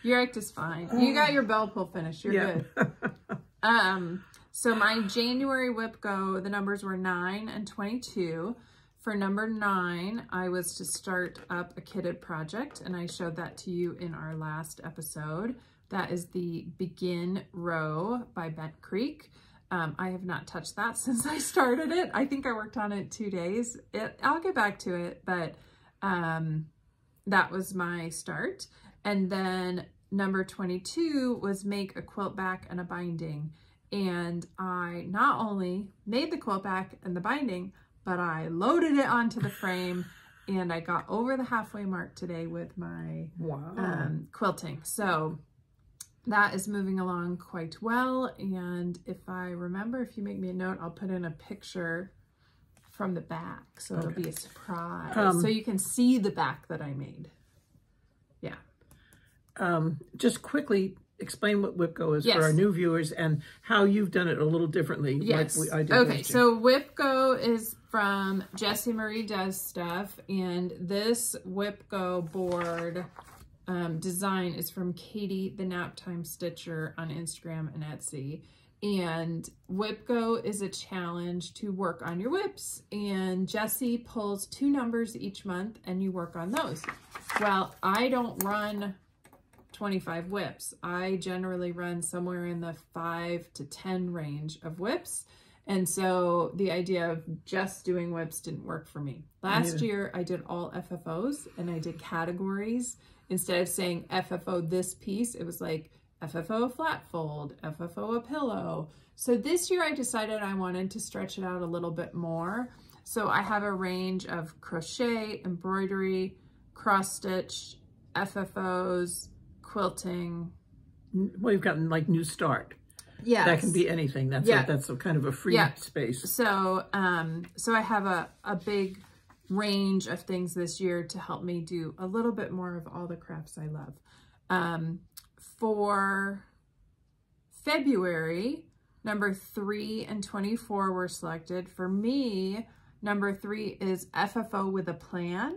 Your act is fine. You got your bell pull finished. You're good. So my January WIPGO, the numbers were 9 and 22. For number 9, I was to start up a kitted project, and I showed that to you in our last episode. That is the Begin Row by Bent Creek. I have not touched that since I started it. I think I worked on it 2 days. I'll get back to it, but that was my start. And then number 22 was make a quilt back and a binding. And I not only made the quilt back and the binding, but I loaded it onto the frame, and I got over the halfway mark today with my quilting. So that is moving along quite well. And if I remember, if you make me a note, I'll put in a picture from the back. So it'll be a surprise. So you can see the back that I made. Yeah. Just quickly explain what WIPGO is for our new viewers and how you've done it a little differently. Yes. Like I did. Okay, so WIPGO is from Jessie Marie Does Stuff, and this WIPGO board design is from Katie the Naptime Stitcher on Instagram and Etsy. And WIPGO is a challenge to work on your whips, and Jessie pulls 2 numbers each month and you work on those. Well, I don't run 25 whips. I generally run somewhere in the 5 to 10 range of whips. And so the idea of just doing whips didn't work for me. Last year I did all FFOs and I did categories. Instead of saying FFO this piece, it was like FFO flat fold, FFO a pillow. So this year I decided I wanted to stretch it out a little bit more. So I have a range of crochet, embroidery, cross stitch, FFOs, quilting. Well, you've gotten like New Start. Yeah, that can be anything. That's that's a kind of a free space. So so I have a big range of things this year to help me do a little bit more of all the crafts I love. For February, number 3 and 24 were selected. For me, number 3 is FFO with a plan.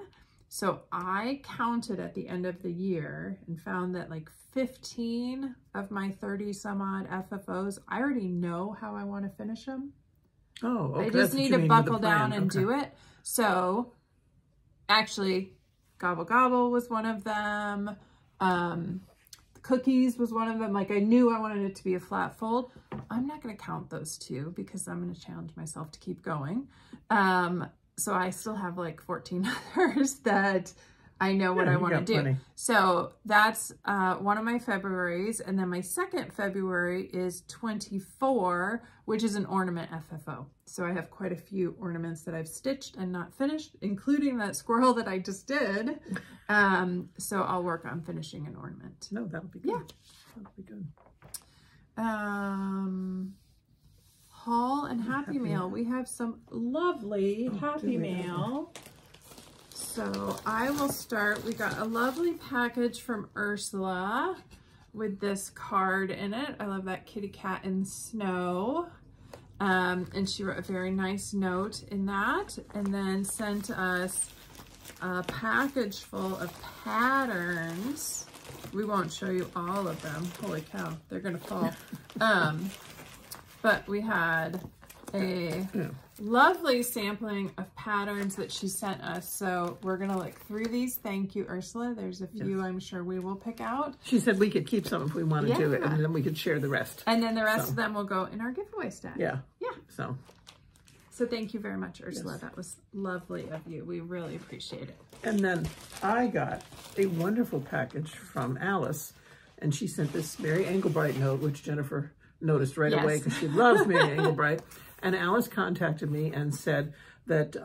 So I counted at the end of the year and found that like 15 of my 30 some odd FFOs, I already know how I want to finish them. Oh, okay. I just need to buckle down and do it. So actually, Gobble Gobble was one of them. Cookies was one of them. Like I knew I wanted it to be a flat fold. I'm not going to count those two because I'm going to challenge myself to keep going. So I still have like 14 others that I know what I want to do. Plenty. So that's one of my Februaries. And then my second February is 24, which is an ornament FFO. So I have quite a few ornaments that I've stitched and not finished, including that squirrel that I just did. So I'll work on finishing an ornament. No, that'll be good. Yeah. That'll be good. Haul and Happy Mail. We have some lovely Happy Mail. So I will start. We got a lovely package from Ursula with this card in it. I love that kitty cat in snow. And she wrote a very nice note in that, and then sent us a package full of patterns. We won't show you all of them. Holy cow, they're gonna fall. But we had a lovely sampling of patterns that she sent us. So we're gonna look through these. Thank you, Ursula. There's a few I'm sure we will pick out. She said we could keep some if we wanted to, and then we could share the rest. And then the rest of them will go in our giveaway stack. Yeah. Yeah. So thank you very much, Ursula. Yes. That was lovely of you. We really appreciate it. And then I got a wonderful package from Alice, and she sent this Mary Engelbright note, which Jennifer noticed right away because she loves Mary Engelbright. And Alice contacted me and said that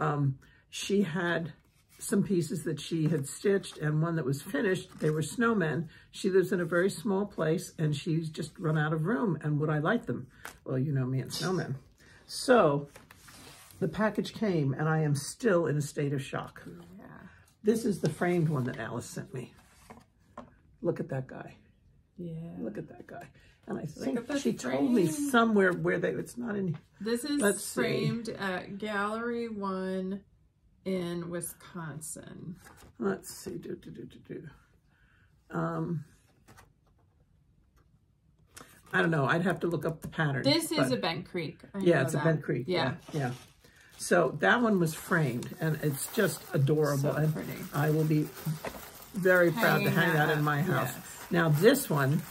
she had some pieces that she had stitched and one that was finished. They were snowmen. She lives in a very small place and she's just run out of room. And would I like them? Well, you know me and snowmen. So the package came and I am still in a state of shock. Yeah. This is the framed one that Alice sent me. Look at that guy. Yeah. Look at that guy. And I think she told me somewhere where it's not in. This is framed at Gallery 1 in Wisconsin. Let's see. I don't know. I'd have to look up the pattern. This is a Bent Creek. It's a Bent Creek. Yeah. So that one was framed, and it's just adorable. So pretty. And I will be very proud to hang that in my house. Yes. Now this one,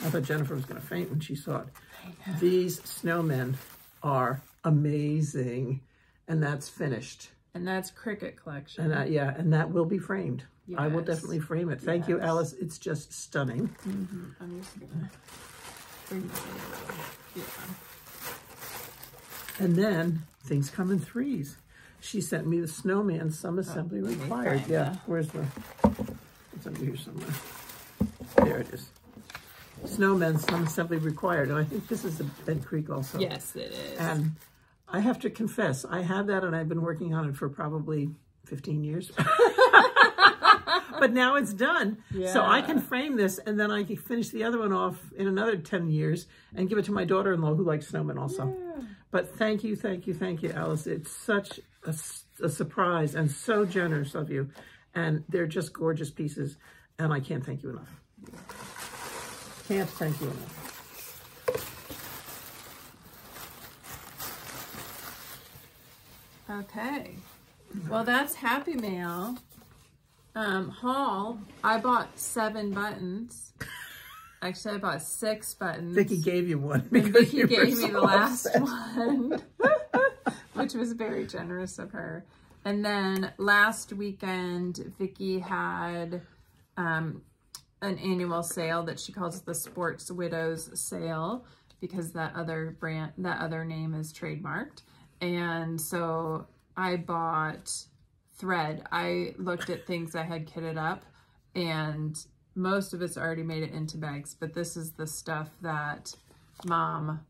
I thought Jennifer was going to faint when she saw it. These snowmen are amazing, and that's finished. And that's Cricket Collection. And and that will be framed. Yes. I will definitely frame it. Thank you, Alice. It's just stunning. I'm just going to bring this in. And then things come in threes. She sent me the snowman, some assembly required. Yeah, where's the? It's under here somewhere. There it is. Snowmen, some assembly required. And I think this is the Bent Creek also. Yes, it is. And I have to confess, I have that and I've been working on it for probably 15 years. But now it's done. Yeah. So I can frame this and then I can finish the other one off in another 10 years and give it to my daughter-in-law who likes snowmen also. Yeah. But thank you, Alice. It's such a surprise and so generous of you. And they're just gorgeous pieces. And I can't thank you enough. Can't thank you enough. Okay. Well, that's Happy Mail. Haul. I bought 7 buttons. Actually, I bought 6 buttons. Vicky gave you one. Vicky gave me the last one, which was very generous of her. And then last weekend, Vicky had an annual sale that she calls the Sports Widows sale because that other name is trademarked. And so I bought thread. I looked at things I had kitted up and most of it's already made it into bags, but this is the stuff that Mom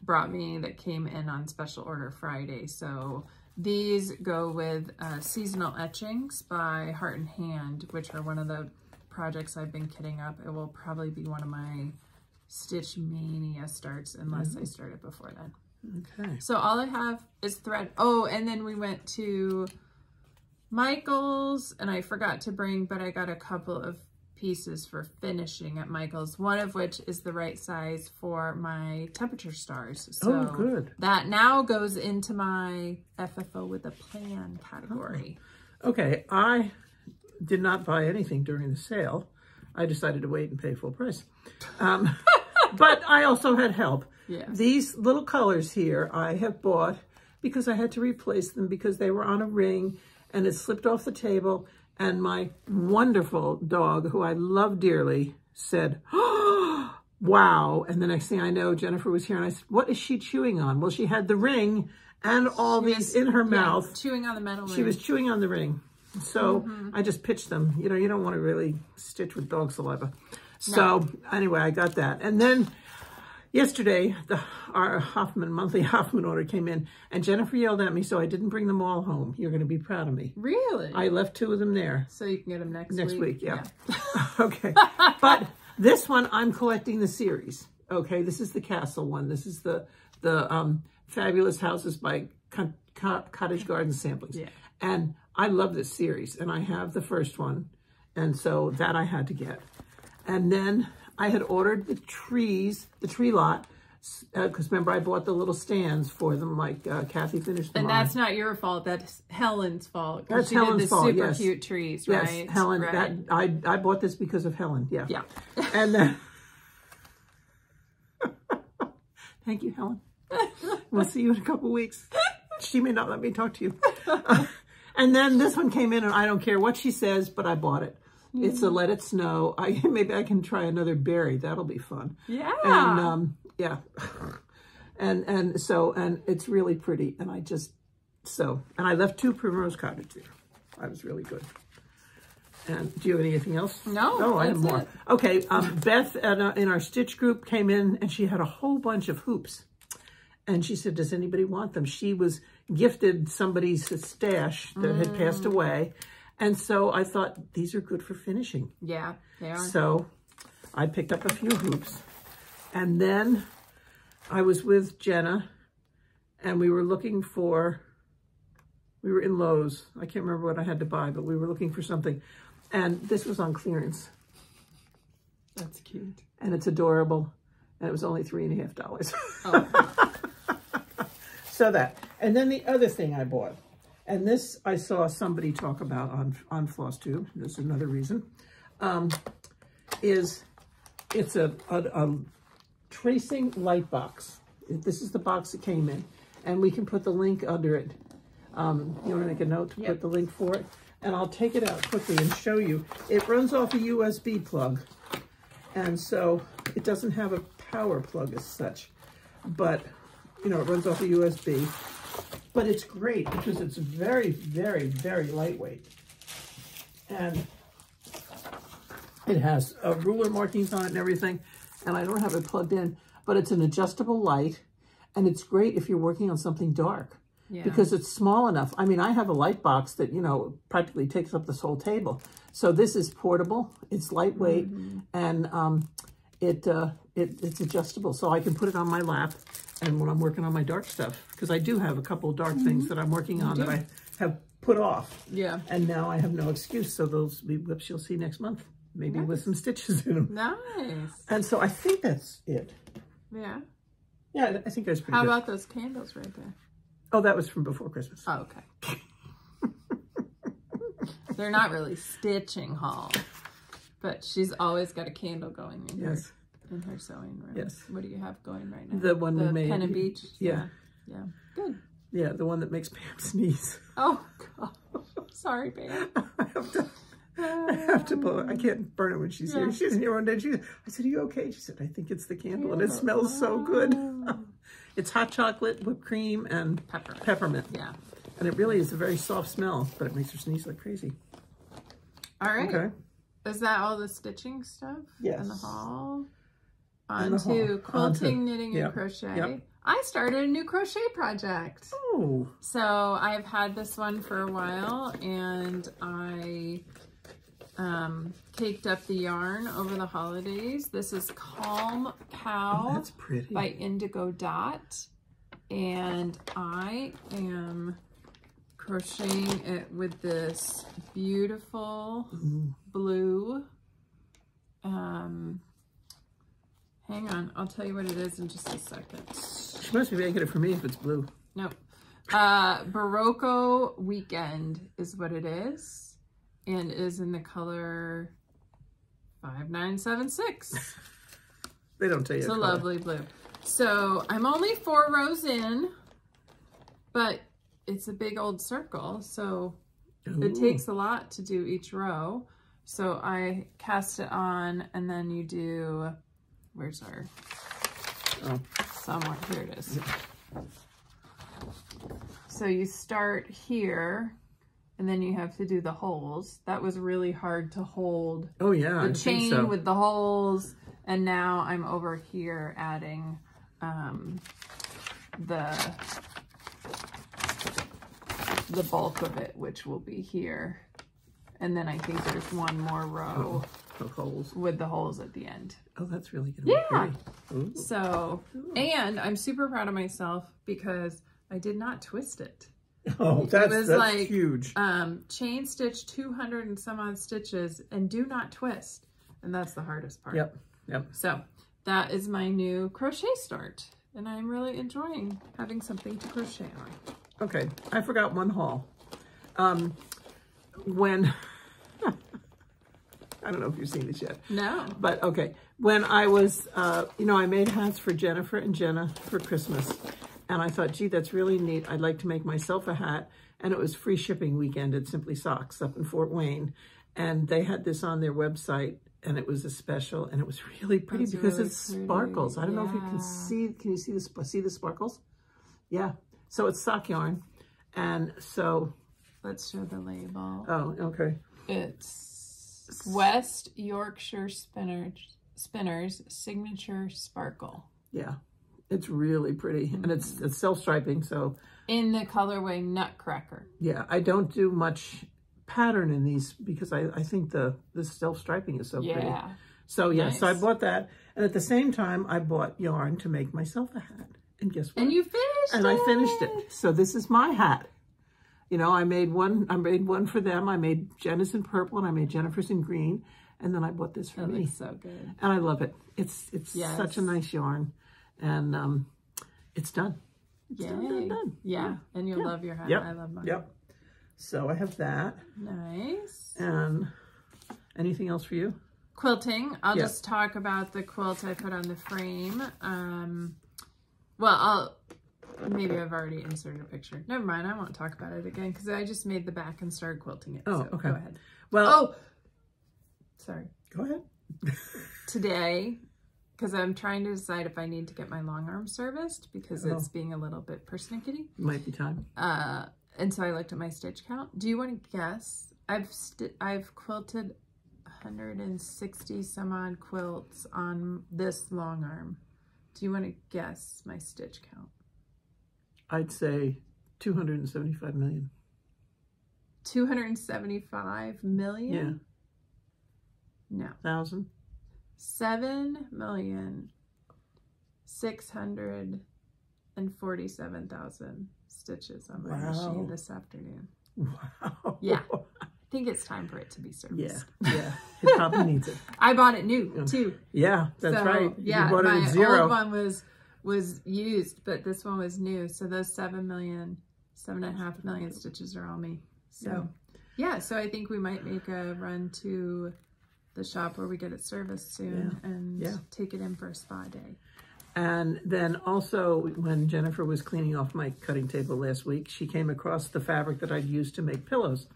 brought me that came in on special order Friday. So these go with seasonal etchings by Heart and Hand, which are one of the projects I've been kitting up. It will probably be one of my Stitch Mania starts unless I start it before then. Okay. So all I have is thread. Oh, and then we went to Michael's and I forgot to bring, but I got a couple of pieces for finishing at Michael's, one of which is the right size for my temperature stars. So good. That now goes into my FFO with a plan category. Okay, I did not buy anything during the sale. I decided to wait and pay full price. But I also had help. Yes. These little colors here I have bought because I had to replace them because they were on a ring and it slipped off the table. And my wonderful dog, who I love dearly, said, oh, wow. And the next thing I know, Jennifer was here and I said, what is she chewing on? Well, she had the ring and all these in her mouth. Chewing on the metal ring. She was chewing on the ring. So I just pitched them. You know, you don't want to really stitch with dog saliva. So anyway, I got that. And then yesterday, our monthly Hoffman order came in, and Jennifer yelled at me, so I didn't bring them all home. You're going to be proud of me. Really? I left 2 of them there. So you can get them next week? Next week, yeah. Okay. But this one, I'm collecting the series. Okay, this is the castle one. This is the Fabulous Houses by Cottage Garden Samplings. Yeah. And I love this series, and I have the first one, and so that I had to get. And then I had ordered the tree lot, because remember I bought the little stands for them, like Kathy finished them. And that's not your fault. That's Helen's fault. That's Helen's fault. Super yes. cute trees, right? Yes, Helen. Right. I bought this because of Helen. Yeah. Yeah. And then, thank you, Helen. We'll see you in a couple weeks. She may not let me talk to you. And then this one came in, and I don't care what she says, but I bought it. It's a Let It Snow. Maybe I can try another berry. That'll be fun. Yeah. And yeah. And it's really pretty. And and I left 2 Primrose Cottage there. I was really good. And do you have anything else? No. Oh, I have more. Okay. Beth in our stitch group came in, and she had a whole bunch of hoops. And she said, does anybody want them? She was gifted somebody's stash that had passed away. And so I thought, these are good for finishing. Yeah, they are. So I picked up a few hoops. And then I was with Jenna, and we were in Lowe's. I can't remember what I had to buy, but we were looking for something. And this was on clearance. That's cute. And it's adorable. And it was only $3.50. Oh. So that. And then the other thing I bought. And this I saw somebody talk about on Flosstube. This is another reason. It's a tracing light box. This is the box that came in. And we can put the link under it. You want to make a note to put the link for it? And I'll take it out quickly and show you. It runs off a USB plug. And so it doesn't have a power plug as such. But, you know, it runs off a USB. But it's great because it's very, very, very lightweight. And it has ruler markings on it and everything. And I don't have it plugged in, but it's an adjustable light. And it's great if you're working on something dark because it's small enough. I mean, I have a light box that, you know, practically takes up this whole table. So this is portable. It's lightweight and it's adjustable. So I can put it on my lap. And when I'm working on my dark stuff, because I do have a couple dark things that I'm working on that I have put off. Yeah. And now I have no excuse. So those will be whips you'll see next month. Maybe with some stitches in them. Nice. And so I think that's it. Yeah. Yeah, I think that's pretty good. How about those candles right there? Oh, that was from before Christmas. Oh, okay. They're not really stitching haul, but she's always got a candle going in here. Yes. In her sewing room. Yes. What do you have going right now? The one we made. Pen and Beach? Yeah. Yeah. Good. Yeah, the one that makes Pam sneeze. Oh, God. Sorry, Pam. I have to blow it. I can't burn it when she's here. She's here one day. I said, are you okay? She said, I think it's the candle. And it smells so good. It's hot chocolate, whipped cream, and peppermint. Yeah. And it really is a very soft smell, but it makes her sneeze like crazy. All right. Okay. Is that all the stitching stuff? Yes. In the haul? On to quilting, knitting, and crochet. Yep. I started a new crochet project. Oh. So I've had this one for a while, and I caked up the yarn over the holidays. This is Calm Cow that's pretty. By Indigo Dot. And I am crocheting it with this beautiful blue hang on, I'll tell you what it is in just a second. She must be making it for me if it's blue. No. Barocco Weekend is what it is. And it is in the color 5976. They don't tell you. It's a lovely blue. So I'm only 4 rows in, but it's a big old circle, so it takes a lot to do each row. So I cast it on, and then you do, where's our, somewhere, here it is. Yeah. So you start here, and then you have to do the holes. That was really hard to hold. Oh yeah, the chain with the holes, and now I'm over here adding the bulk of it, which will be here. And then I think there's one more row holes with the holes at the end. Oh, that's really gonna be pretty. Ooh. So, and I'm super proud of myself because I did not twist it. Oh, that's like, huge. Chain stitch 200 and some odd stitches, and do not twist. And that's the hardest part. Yep, yep. So that is my new crochet start. And I'm really enjoying having something to crochet on. Okay, I forgot one haul. When, I don't know if you've seen this yet. No. But okay, when I was, you know, I made hats for Jennifer and Jenna for Christmas. And I thought, gee, that's really neat. I'd like to make myself a hat. And it was free shipping weekend at Simply Socks up in Fort Wayne. And they had this on their website. And it was a special, and it was really pretty because it sparkles. I don't know if you can you see the sparkles? Yeah. So it's sock yarn. And so let's show the label. Oh, okay. It's West Yorkshire Spinners Signature Sparkle. Yeah. It's really pretty. And it's self-striping, so in the colorway Nutcracker. Yeah, I don't do much pattern in these because I think the self-striping is so pretty. So yeah, nice. So I bought that, and at the same time I bought yarn to make myself a hat. And guess what? And you finished and it. I finished it. So this is my hat. You know, I made one for them. I made Jenna's in purple and I made Jennifer's in green, and then I bought this for me. Looks so good. And I love it. It's such a nice yarn, and it's done. It's done. Yeah, and you'll love your hat. Yep. I love mine. Yep. So I have that. Nice. And anything else for you? Quilting. I'll just talk about the quilt I put on the frame. Well, maybe I've already inserted a picture. Never mind. I won't talk about it again because I just made the back and started quilting it. Oh, so okay. Go ahead. Well, sorry. Go ahead. Today, because I'm trying to decide if I need to get my long arm serviced because it's being a little bit persnickety. Might be time. And so I looked at my stitch count. Do you want to guess? I've quilted 160 some odd quilts on this long arm. Do you want to guess my stitch count? I'd say 275 million. 275 million? Yeah. No. 1,000? 7,647,000 stitches on my machine this afternoon. Wow. Yeah. I think it's time for it to be serviced. Yeah. It probably needs it. I bought it new too. Yeah, that's right. Yeah, you bought my it at zero. old one was used, but this one was new. So those 7.5 million stitches are all me. So yeah, so I think we might make a run to the shop where we get it serviced soon and take it in for a spa day. And then also when Jennifer was cleaning off my cutting table last week, she came across the fabric that I'd used to make pillows.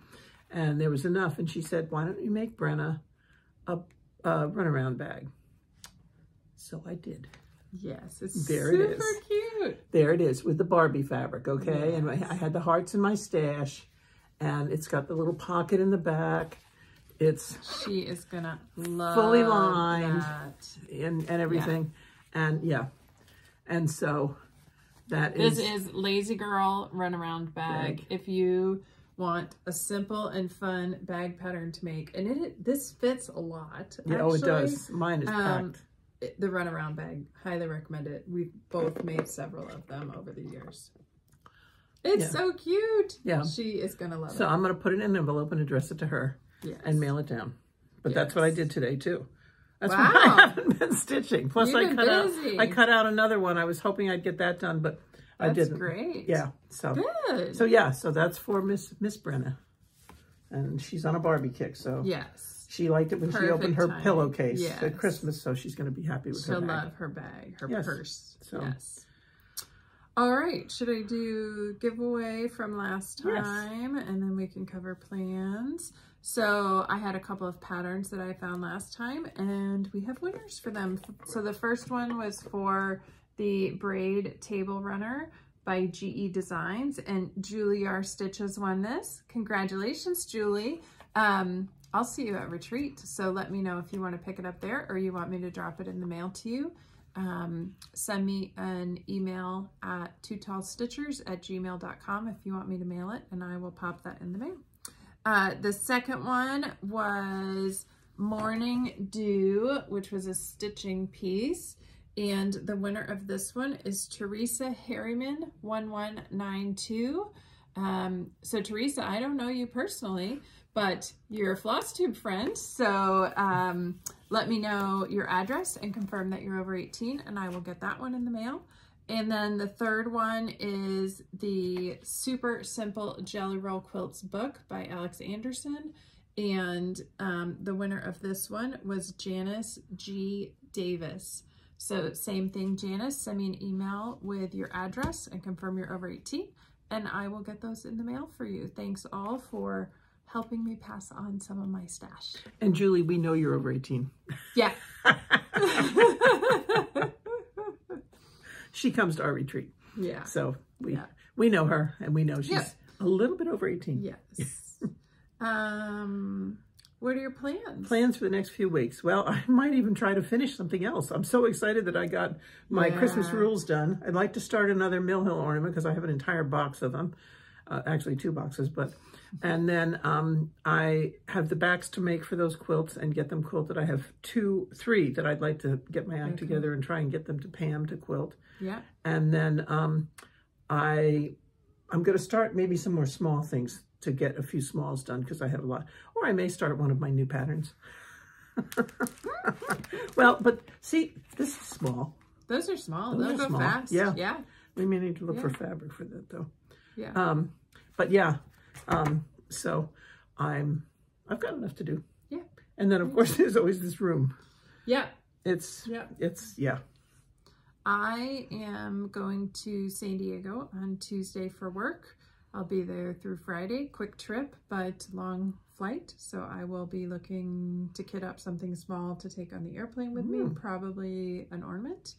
And there was enough. And she said, why don't you make Brenna a runaround bag? So I did. Yes, it's there super it is. Cute. There it is with the Barbie fabric, okay? Yes. And I had the hearts in my stash. And it's got the little pocket in the back. She is gonna love fully lined that. and everything. And and so this is Lazy Girl Runaround bag. If you want a simple and fun bag pattern to make, and this fits a lot. Yeah, actually. Oh, it does. Mine is packed. The Runaround bag, highly recommend it. We've both made several of them over the years. It's so cute. Yeah, she is gonna love it. So I'm gonna put it in an envelope and address it to her. Yes. And mail it down. But that's what I did today too. That's wow. why I haven't been stitching. Plus You've I cut out another one. I was hoping I'd get that done, but I didn't. That's great. Yeah. So good. So yeah, so that's for Miss Brenna. And she's on a Barbie kick, so yes. She liked it when she opened her pillowcase at Christmas, so she's going to be happy with her bag. She'll love her bag, her purse. So. Yes. All right. Should I do giveaway from last time? And then we can cover plans. So I had a couple of patterns that I found last time, and we have winners for them. So the first one was for the Braid Table Runner by GE Designs, and Julie R. Stitches won this. Congratulations, Julie. I'll see you at retreat, so let me know if you want to pick it up there or you want me to drop it in the mail to you. Send me an email at twotallstitchers@gmail.com if you want me to mail it, and I will pop that in the mail. The second one was Morning Dew, which was a stitching piece. And the winner of this one is Teresa Harriman 1192. So Teresa, I don't know you personally, but you're a Flosstube friend. So let me know your address and confirm that you're over 18, and I will get that one in the mail. And then the third one is the Super Simple Jelly Roll Quilts book by Alex Anderson. And the winner of this one was Janice G. Davis. So same thing, Janice, send me an email with your address and confirm you're over 18, and I will get those in the mail for you. Thanks all for helping me pass on some of my stash. And Julie, we know you're over 18. Yeah. She comes to our retreat. Yeah. So we know her, and we know she's a little bit over 18. Yes. What are your plans? Plans for the next few weeks. Well, I might even try to finish something else. I'm so excited that I got my Christmas rules done. I'd like to start another Mill Hill ornament because I have an entire box of them. Actually 2 boxes, and then I have the backs to make for those quilts and get them quilted. I have 3 that I'd like to get my act together and try and get them to Pam to quilt. Yeah. And then I'm going to start maybe some more small things to get a few smalls done because I have a lot. Or I may start one of my new patterns. Well, but see, this is small. Those are small. They'll go fast. Yeah. Yeah. We may need to look for fabric for that though. Yeah. But yeah, so I've got enough to do. Yeah. And then of course there's always this room. Yeah. It's I am going to San Diego on Tuesday for work. I'll be there through Friday, quick trip, but long flight. So I will be looking to kit up something small to take on the airplane with me, probably an ornament.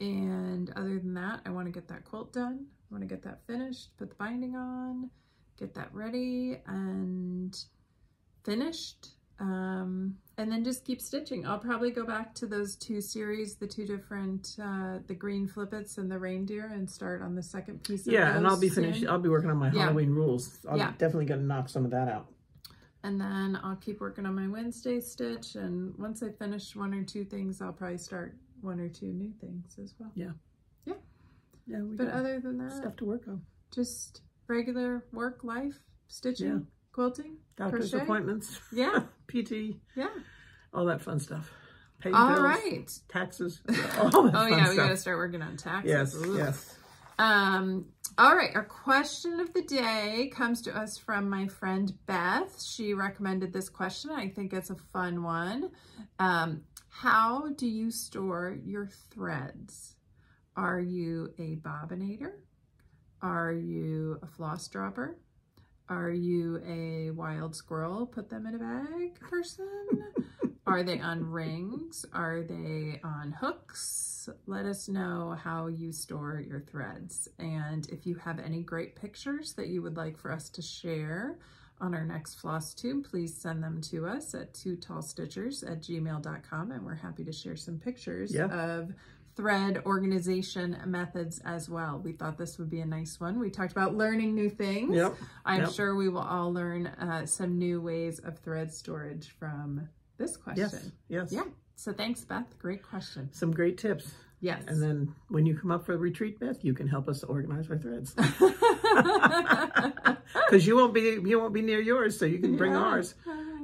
And other than that, I want to get that quilt done. I want to get that finished, put the binding on, get that ready and finished. And then just keep stitching. I'll probably go back to those 2 series, the 2 different, the green flippets and the reindeer, and start on the second piece of those and I'll be finished. soon. I'll be working on my Halloween rules. I'm definitely going to knock some of that out. And then I'll keep working on my Wednesday stitch. And once I finish 1 or 2 things, I'll probably start 1 or 2 new things as well. Yeah. Yeah. Yeah. But other than that, stuff to work on. Just regular work life, stitching, quilting, doctor's crochet. Appointments. Yeah. PT. Yeah. All that fun stuff. Paying all bills, right. Taxes. All that fun we stuff. got to start working on taxes. Yes. Ooh. Yes. All right, our question of the day comes to us from my friend Beth. She recommended this question. I think it's a fun one. How do you store your threads? Are you a bobbinator? Are you a floss dropper? Are you a wild squirrel, put them in a bag person? Are they on rings? Are they on hooks? Let us know how you store your threads. And if you have any great pictures that you would like for us to share on our next Flosstube, please send them to us at twotallstitchers@gmail.com, and we're happy to share some pictures of thread organization methods as well. We thought this would be a nice one. We talked about learning new things. I'm sure we will all learn some new ways of thread storage from this question. Yes. Yeah. So thanks, Beth. Great question. Some great tips. Yes. And then when you come up for a retreat, Beth, you can help us organize our threads. Because you won't be near yours, so you can bring ours.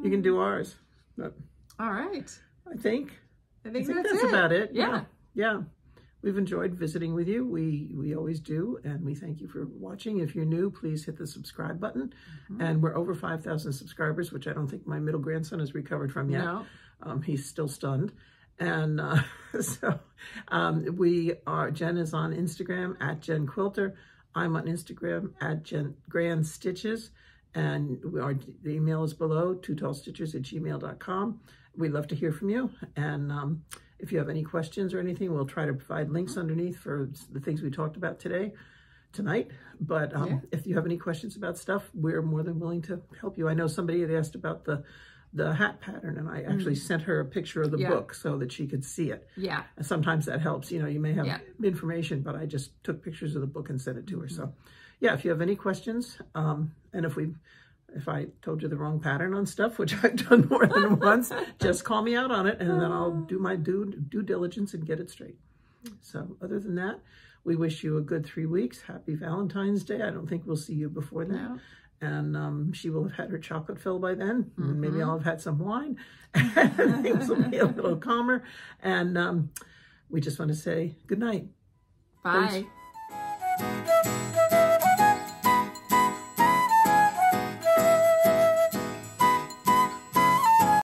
You can do ours. But all right. I think that's that's about it. Yeah. Yeah. we've enjoyed visiting with you. We always do, and we thank you for watching. If you're new, please hit the subscribe button. And we're over 5,000 subscribers, which I don't think my middle grandson has recovered from yet. No. He's still stunned. And Jen is on Instagram at Jen Quilter. I'm on Instagram at Jen Grand Stitches. And the email is below, twotallstitchers@gmail.com. We'd love to hear from you. And if you have any questions or anything, we'll try to provide links underneath for the things we talked about tonight. But if you have any questions about stuff, we're more than willing to help you. I know somebody had asked about the hat pattern, and I actually sent her a picture of the book so that she could see it. Yeah. And sometimes that helps. You know, you may have information, but I just took pictures of the book and sent it to her. So yeah, if you have any questions, and if I told you the wrong pattern on stuff, which I've done more than once, just call me out on it, and then I'll do my due diligence and get it straight. So other than that, we wish you a good 3 weeks. Happy Valentine's Day. I don't think we'll see you before that. No. And she will have had her chocolate fill by then. And maybe I'll have had some wine. Things will be a little calmer. And we just want to say good night. Bye. Please.